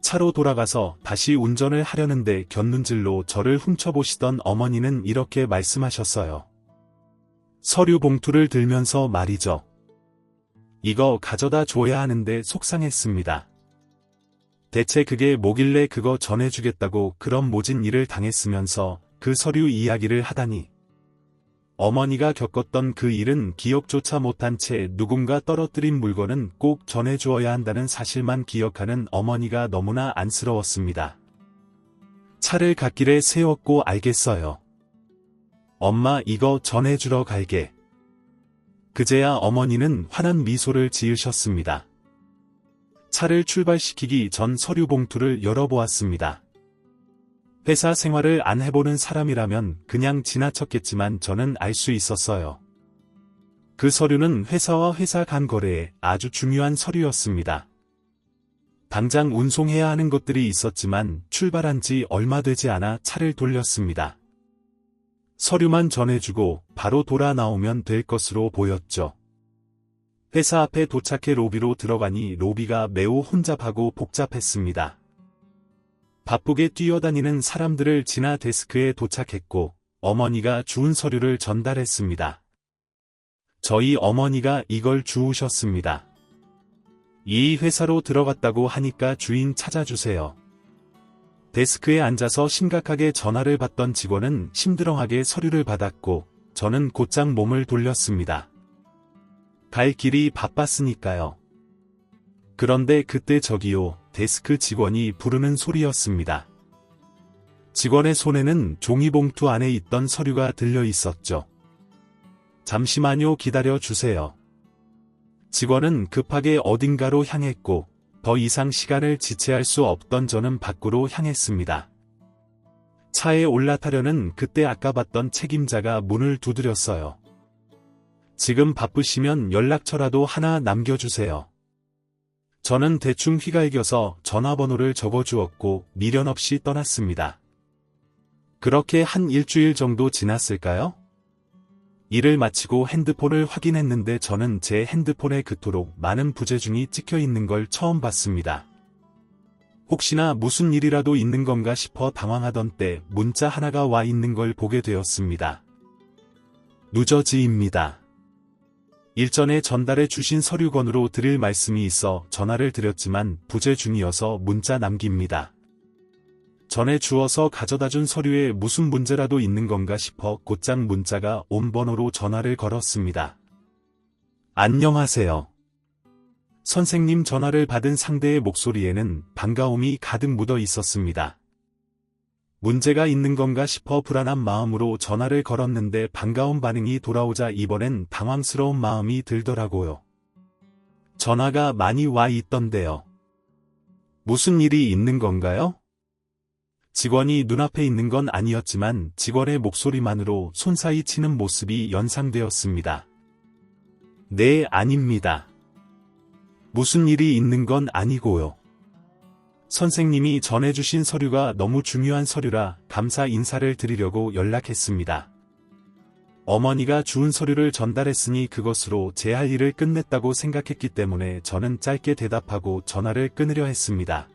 차로 돌아가서 다시 운전을 하려는데 곁눈질로 저를 훔쳐보시던 어머니는 이렇게 말씀하셨어요. 서류 봉투를 들면서 말이죠. 이거 가져다 줘야 하는데 속상했습니다. 대체 그게 뭐길래 그거 전해주겠다고 그런 모진 일을 당했으면서 그 서류 이야기를 하다니. 어머니가 겪었던 그 일은 기억조차 못한 채 누군가 떨어뜨린 물건은 꼭 전해주어야 한다는 사실만 기억하는 어머니가 너무나 안쓰러웠습니다. 차를 갓길에 세웠고 알겠어요. 엄마, 이거 전해주러 갈게. 그제야 어머니는 환한 미소를 지으셨습니다. 차를 출발시키기 전 서류 봉투를 열어보았습니다. 회사 생활을 안 해보는 사람이라면 그냥 지나쳤겠지만 저는 알 수 있었어요. 그 서류는 회사와 회사 간 거래에 아주 중요한 서류였습니다. 당장 운송해야 하는 것들이 있었지만 출발한 지 얼마 되지 않아 차를 돌렸습니다. 서류만 전해주고 바로 돌아 나오면 될 것으로 보였죠. 회사 앞에 도착해 로비로 들어가니 로비가 매우 혼잡하고 복잡했습니다. 바쁘게 뛰어다니는 사람들을 지나 데스크에 도착했고 어머니가 주운 서류를 전달했습니다. 저희 어머니가 이걸 주우셨습니다. 이 회사로 들어갔다고 하니까 주인 찾아주세요. 데스크에 앉아서 심각하게 전화를 받던 직원은 심드렁하게 서류를 받았고 저는 곧장 몸을 돌렸습니다. 갈 길이 바빴으니까요. 그런데 그때 저기요, 데스크 직원이 부르는 소리였습니다. 직원의 손에는 종이봉투 안에 있던 서류가 들려 있었죠. 잠시만요, 기다려 주세요. 직원은 급하게 어딘가로 향했고 더 이상 시간을 지체할 수 없던 저는 밖으로 향했습니다. 차에 올라타려는 그때 아까 봤던 책임자가 문을 두드렸어요. 지금 바쁘시면 연락처라도 하나 남겨주세요. 저는 대충 휘갈겨서 전화번호를 적어주었고 미련 없이 떠났습니다. 그렇게 한 일주일 정도 지났을까요? 일을 마치고 핸드폰을 확인했는데 저는 제 핸드폰에 그토록 많은 부재중이 찍혀 있는 걸 처음 봤습니다. 혹시나 무슨 일이라도 있는 건가 싶어 당황하던 때 문자 하나가 와 있는 걸 보게 되었습니다. 누저지입니다. 일전에 전달해 주신 서류건으로 드릴 말씀이 있어 전화를 드렸지만 부재중이어서 문자 남깁니다. 전에 주어서 가져다준 서류에 무슨 문제라도 있는 건가 싶어 곧장 문자가 온 번호로 전화를 걸었습니다. 안녕하세요. 선생님. 전화를 받은 상대의 목소리에는 반가움이 가득 묻어 있었습니다. 문제가 있는 건가 싶어 불안한 마음으로 전화를 걸었는데 반가운 반응이 돌아오자 이번엔 당황스러운 마음이 들더라고요. 전화가 많이 와 있던데요. 무슨 일이 있는 건가요? 직원이 눈앞에 있는 건 아니었지만 직원의 목소리만으로 손사이 치는 모습이 연상되었습니다. 네, 아닙니다. 무슨 일이 있는 건 아니고요. 선생님이 전해주신 서류가 너무 중요한 서류라 감사 인사를 드리려고 연락했습니다. 어머니가 주운 서류를 전달했으니 그것으로 제 할 일을 끝냈다고 생각했기 때문에 저는 짧게 대답하고 전화를 끊으려 했습니다.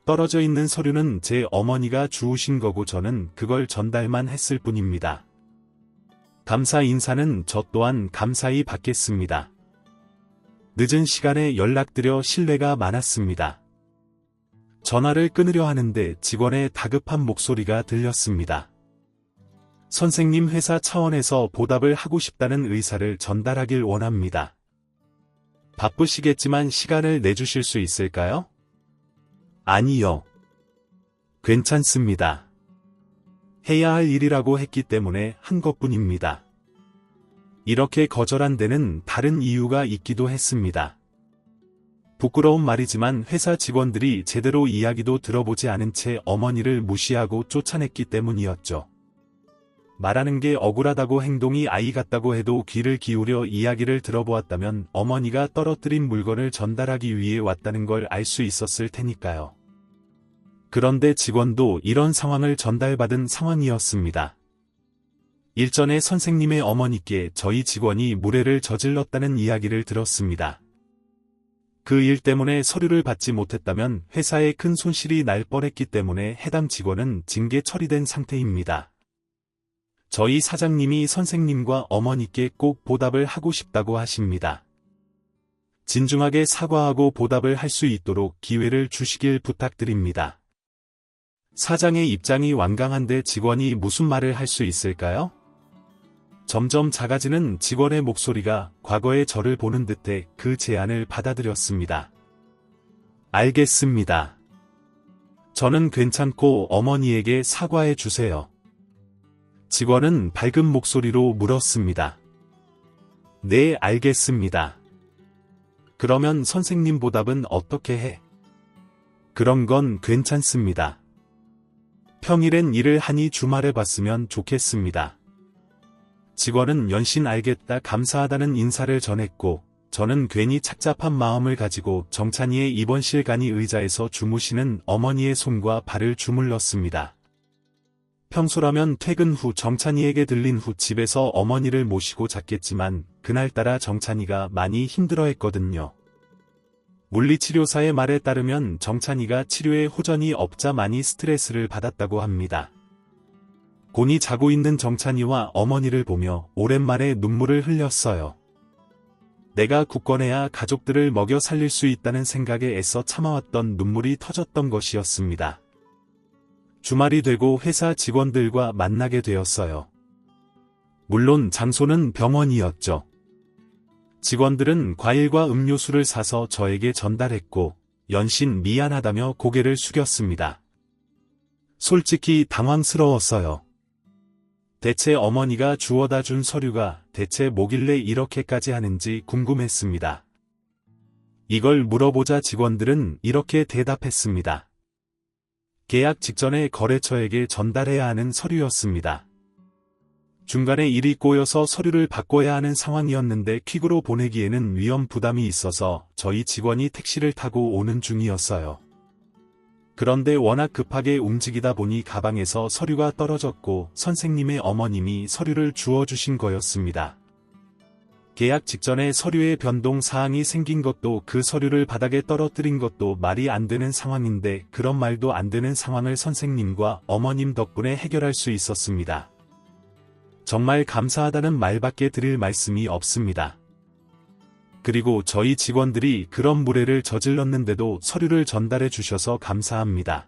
떨어져 있는 서류는 제 어머니가 주우신 거고 저는 그걸 전달만 했을 뿐입니다. 감사 인사는 저 또한 감사히 받겠습니다. 늦은 시간에 연락드려 실례가 많았습니다. 전화를 끊으려 하는데 직원의 다급한 목소리가 들렸습니다. 선생님, 회사 차원에서 보답을 하고 싶다는 의사를 전달하길 원합니다. 바쁘시겠지만 시간을 내주실 수 있을까요? 아니요. 괜찮습니다. 해야 할 일이라고 했기 때문에 한 것뿐입니다. 이렇게 거절한 데는 다른 이유가 있기도 했습니다. 부끄러운 말이지만 회사 직원들이 제대로 이야기도 들어보지 않은 채 어머니를 무시하고 쫓아냈기 때문이었죠. 말하는 게 억울하다고 행동이 아이 같다고 해도 귀를 기울여 이야기를 들어보았다면 어머니가 떨어뜨린 물건을 전달하기 위해 왔다는 걸 알 수 있었을 테니까요. 그런데 직원도 이런 상황을 전달받은 상황이었습니다. 일전에 선생님의 어머니께 저희 직원이 무례를 저질렀다는 이야기를 들었습니다. 그 일 때문에 서류를 받지 못했다면 회사에 큰 손실이 날 뻔했기 때문에 해당 직원은 징계 처리된 상태입니다. 저희 사장님이 선생님과 어머니께 꼭 보답을 하고 싶다고 하십니다. 진중하게 사과하고 보답을 할 수 있도록 기회를 주시길 부탁드립니다. 사장의 입장이 완강한데 직원이 무슨 말을 할 수 있을까요? 점점 작아지는 직원의 목소리가 과거의 저를 보는 듯해 그 제안을 받아들였습니다. 알겠습니다. 저는 괜찮고 어머니에게 사과해 주세요. 직원은 밝은 목소리로 물었습니다. 네, 알겠습니다. 그러면 선생님 보답은 어떻게 해? 그런 건 괜찮습니다. 평일엔 일을 하니 주말에 봤으면 좋겠습니다. 직원은 연신 알겠다 감사하다는 인사를 전했고 저는 괜히 착잡한 마음을 가지고 정찬이의 입원실 간이 의자에서 주무시는 어머니의 손과 발을 주물렀습니다. 평소라면 퇴근 후 정찬이에게 들린 후 집에서 어머니를 모시고 잤겠지만 그날따라 정찬이가 많이 힘들어했거든요. 물리치료사의 말에 따르면 정찬이가 치료에 호전이 없자 많이 스트레스를 받았다고 합니다. 곤히 자고 있는 정찬이와 어머니를 보며 오랜만에 눈물을 흘렸어요. 내가 굳건해야 가족들을 먹여 살릴 수 있다는 생각에 애써 참아왔던 눈물이 터졌던 것이었습니다. 주말이 되고 회사 직원들과 만나게 되었어요. 물론 장소는 병원이었죠. 직원들은 과일과 음료수를 사서 저에게 전달했고 연신 미안하다며 고개를 숙였습니다. 솔직히 당황스러웠어요. 대체 어머니가 주워다 준 서류가 대체 뭐길래 이렇게까지 하는지 궁금했습니다. 이걸 물어보자 직원들은 이렇게 대답했습니다. 계약 직전에 거래처에게 전달해야 하는 서류였습니다. 중간에 일이 꼬여서 서류를 바꿔야 하는 상황이었는데 퀵으로 보내기에는 위험 부담이 있어서 저희 직원이 택시를 타고 오는 중이었어요. 그런데 워낙 급하게 움직이다 보니 가방에서 서류가 떨어졌고 선생님의 어머님이 서류를 주워주신 거였습니다. 계약 직전에 서류에 변동 사항이 생긴 것도 그 서류를 바닥에 떨어뜨린 것도 말이 안 되는 상황인데 그런 말도 안 되는 상황을 선생님과 어머님 덕분에 해결할 수 있었습니다. 정말 감사하다는 말밖에 드릴 말씀이 없습니다. 그리고 저희 직원들이 그런 무례를 저질렀는데도 서류를 전달해 주셔서 감사합니다.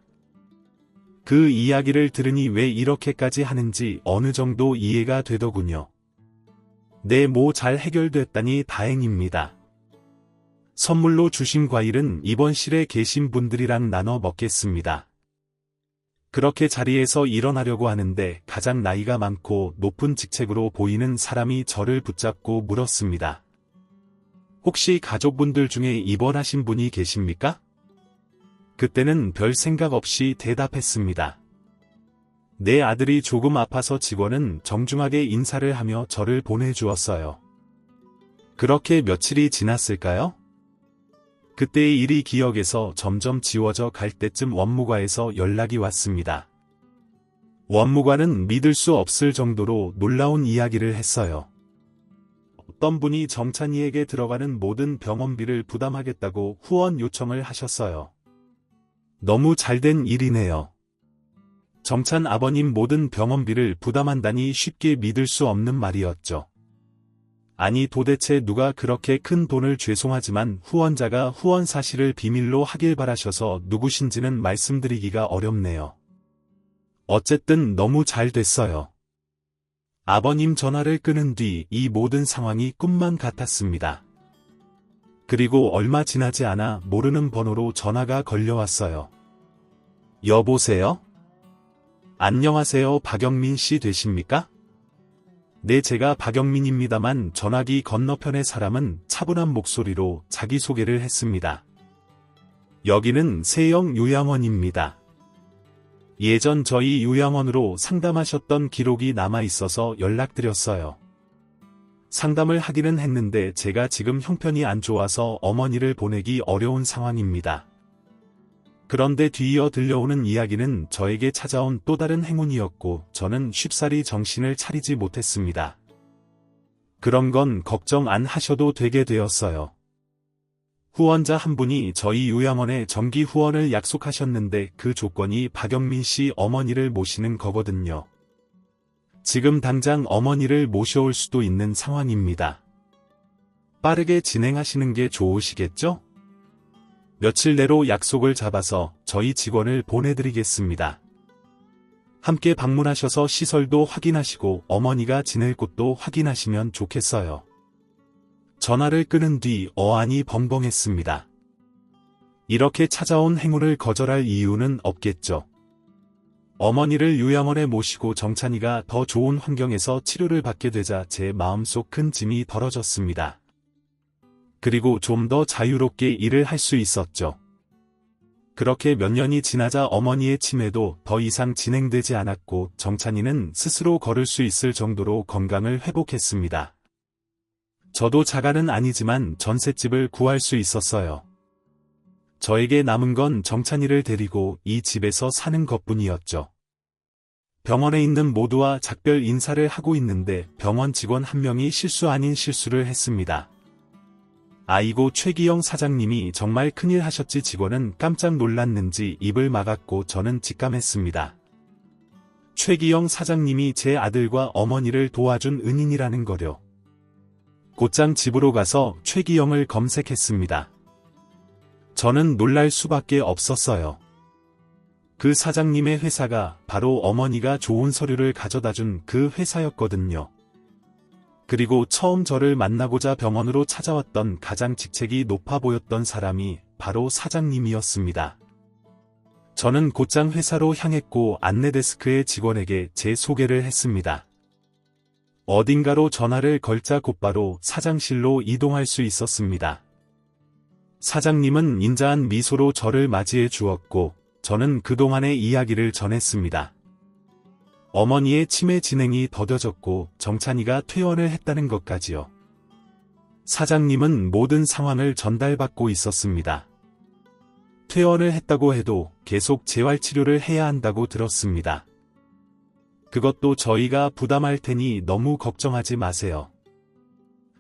그 이야기를 들으니 왜 이렇게까지 하는지 어느 정도 이해가 되더군요. 네, 뭐 잘 해결됐다니 다행입니다. 선물로 주신 과일은 이번 실에 계신 분들이랑 나눠 먹겠습니다. 그렇게 자리에서 일어나려고 하는데 가장 나이가 많고 높은 직책으로 보이는 사람이 저를 붙잡고 물었습니다. 혹시 가족분들 중에 입원하신 분이 계십니까? 그때는 별 생각 없이 대답했습니다. 내 아들이 조금 아파서 직원은 정중하게 인사를 하며 저를 보내주었어요. 그렇게 며칠이 지났을까요? 그때의 일이 기억에서 점점 지워져 갈 때쯤 원무과에서 연락이 왔습니다. 원무과는 믿을 수 없을 정도로 놀라운 이야기를 했어요. 어떤 분이 정찬이에게 들어가는 모든 병원비를 부담하겠다고 후원 요청을 하셨어요. 너무 잘된 일이네요. 정찬 아버님 모든 병원비를 부담한다니 쉽게 믿을 수 없는 말이었죠. 아니 도대체 누가 그렇게 큰 돈을 죄송하지만 후원자가 후원 사실을 비밀로 하길 바라셔서 누구신지는 말씀드리기가 어렵네요. 어쨌든 너무 잘 됐어요. 아버님 전화를 끊은 뒤 이 모든 상황이 꿈만 같았습니다. 그리고 얼마 지나지 않아 모르는 번호로 전화가 걸려왔어요. 여보세요? 안녕하세요. 박영민 씨 되십니까? 네, 제가 박영민입니다만 전화기 건너편의 사람은 차분한 목소리로 자기소개를 했습니다. 여기는 세영 요양원입니다. 예전 저희 요양원으로 상담하셨던 기록이 남아있어서 연락드렸어요. 상담을 하기는 했는데 제가 지금 형편이 안 좋아서 어머니를 보내기 어려운 상황입니다. 그런데 뒤이어 들려오는 이야기는 저에게 찾아온 또 다른 행운이었고 저는 쉽사리 정신을 차리지 못했습니다. 그런 건 걱정 안 하셔도 되게 되었어요. 후원자 한 분이 저희 요양원에 정기 후원을 약속하셨는데 그 조건이 박영민 씨 어머니를 모시는 거거든요. 지금 당장 어머니를 모셔올 수도 있는 상황입니다. 빠르게 진행하시는 게 좋으시겠죠? 며칠 내로 약속을 잡아서 저희 직원을 보내드리겠습니다. 함께 방문하셔서 시설도 확인하시고 어머니가 지낼 곳도 확인하시면 좋겠어요. 전화를 끊은 뒤 어안이 벙벙했습니다. 이렇게 찾아온 행운을 거절할 이유는 없겠죠. 어머니를 요양원에 모시고 정찬이가 더 좋은 환경에서 치료를 받게 되자 제 마음속 큰 짐이 덜어졌습니다. 그리고 좀 더 자유롭게 일을 할 수 있었죠. 그렇게 몇 년이 지나자 어머니의 치매도 더 이상 진행되지 않았고 정찬이는 스스로 걸을 수 있을 정도로 건강을 회복했습니다. 저도 자가는 아니지만 전셋집을 구할 수 있었어요. 저에게 남은 건 정찬이를 데리고 이 집에서 사는 것뿐이었죠. 병원에 있는 모두와 작별 인사를 하고 있는데 병원 직원 한 명이 실수 아닌 실수를 했습니다. 아이고 최기영 사장님이 정말 큰일 하셨지. 직원은 깜짝 놀랐는지 입을 막았고 저는 직감했습니다. 최기영 사장님이 제 아들과 어머니를 도와준 은인이라는 거려. 곧장 집으로 가서 최기영을 검색했습니다. 저는 놀랄 수밖에 없었어요. 그 사장님의 회사가 바로 어머니가 좋은 서류를 가져다준 그 회사였거든요. 그리고 처음 저를 만나고자 병원으로 찾아왔던 가장 직책이 높아 보였던 사람이 바로 사장님이었습니다. 저는 곧장 회사로 향했고 안내데스크의 직원에게 제 소개를 했습니다. 어딘가로 전화를 걸자 곧바로 사장실로 이동할 수 있었습니다. 사장님은 인자한 미소로 저를 맞이해 주었고 저는 그동안의 이야기를 전했습니다. 어머니의 치매 진행이 더뎌졌고 정찬이가 퇴원을 했다는 것까지요. 사장님은 모든 상황을 전달받고 있었습니다. 퇴원을 했다고 해도 계속 재활치료를 해야 한다고 들었습니다. 그것도 저희가 부담할 테니 너무 걱정하지 마세요.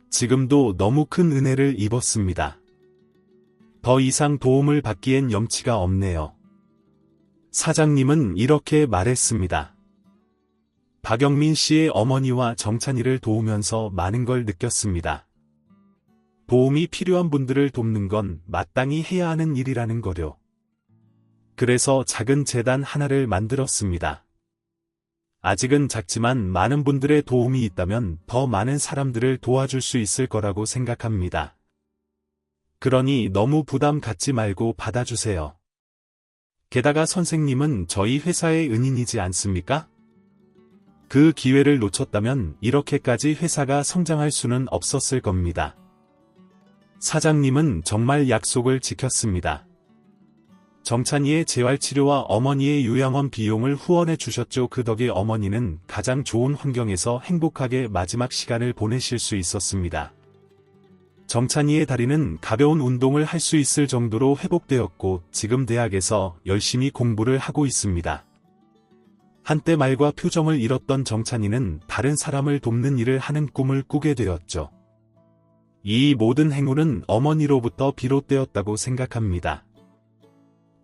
지금도 너무 큰 은혜를 입었습니다. 더 이상 도움을 받기엔 염치가 없네요. 사장님은 이렇게 말했습니다. 박영민 씨의 어머니와 정찬이를 도우면서 많은 걸 느꼈습니다. 도움이 필요한 분들을 돕는 건 마땅히 해야 하는 일이라는 거요. 그래서 작은 재단 하나를 만들었습니다. 아직은 작지만 많은 분들의 도움이 있다면 더 많은 사람들을 도와줄 수 있을 거라고 생각합니다. 그러니 너무 부담 갖지 말고 받아주세요. 게다가 선생님은 저희 회사의 은인이지 않습니까? 그 기회를 놓쳤다면 이렇게까지 회사가 성장할 수는 없었을 겁니다. 사장님은 정말 약속을 지켰습니다. 정찬이의 재활치료와 어머니의 요양원 비용을 후원해 주셨죠. 그 덕에 어머니는 가장 좋은 환경에서 행복하게 마지막 시간을 보내실 수 있었습니다. 정찬이의 다리는 가벼운 운동을 할 수 있을 정도로 회복되었고 지금 대학에서 열심히 공부를 하고 있습니다. 한때 말과 표정을 잃었던 정찬이는 다른 사람을 돕는 일을 하는 꿈을 꾸게 되었죠. 이 모든 행운은 어머니로부터 비롯되었다고 생각합니다.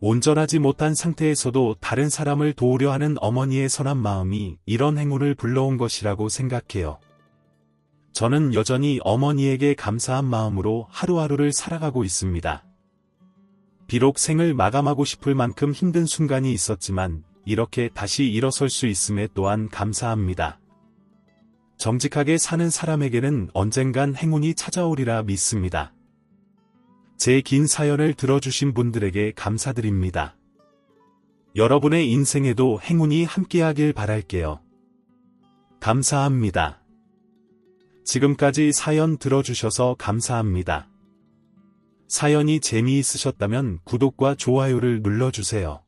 온전하지 못한 상태에서도 다른 사람을 도우려 하는 어머니의 선한 마음이 이런 행운을 불러온 것이라고 생각해요. 저는 여전히 어머니에게 감사한 마음으로 하루하루를 살아가고 있습니다. 비록 생을 마감하고 싶을 만큼 힘든 순간이 있었지만 이렇게 다시 일어설 수 있음에 또한 감사합니다. 정직하게 사는 사람에게는 언젠간 행운이 찾아오리라 믿습니다. 제 긴 사연을 들어주신 분들에게 감사드립니다. 여러분의 인생에도 행운이 함께하길 바랄게요. 감사합니다. 지금까지 사연 들어주셔서 감사합니다. 사연이 재미있으셨다면 구독과 좋아요를 눌러주세요.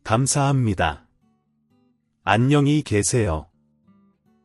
감사합니다. 안녕히 계세요.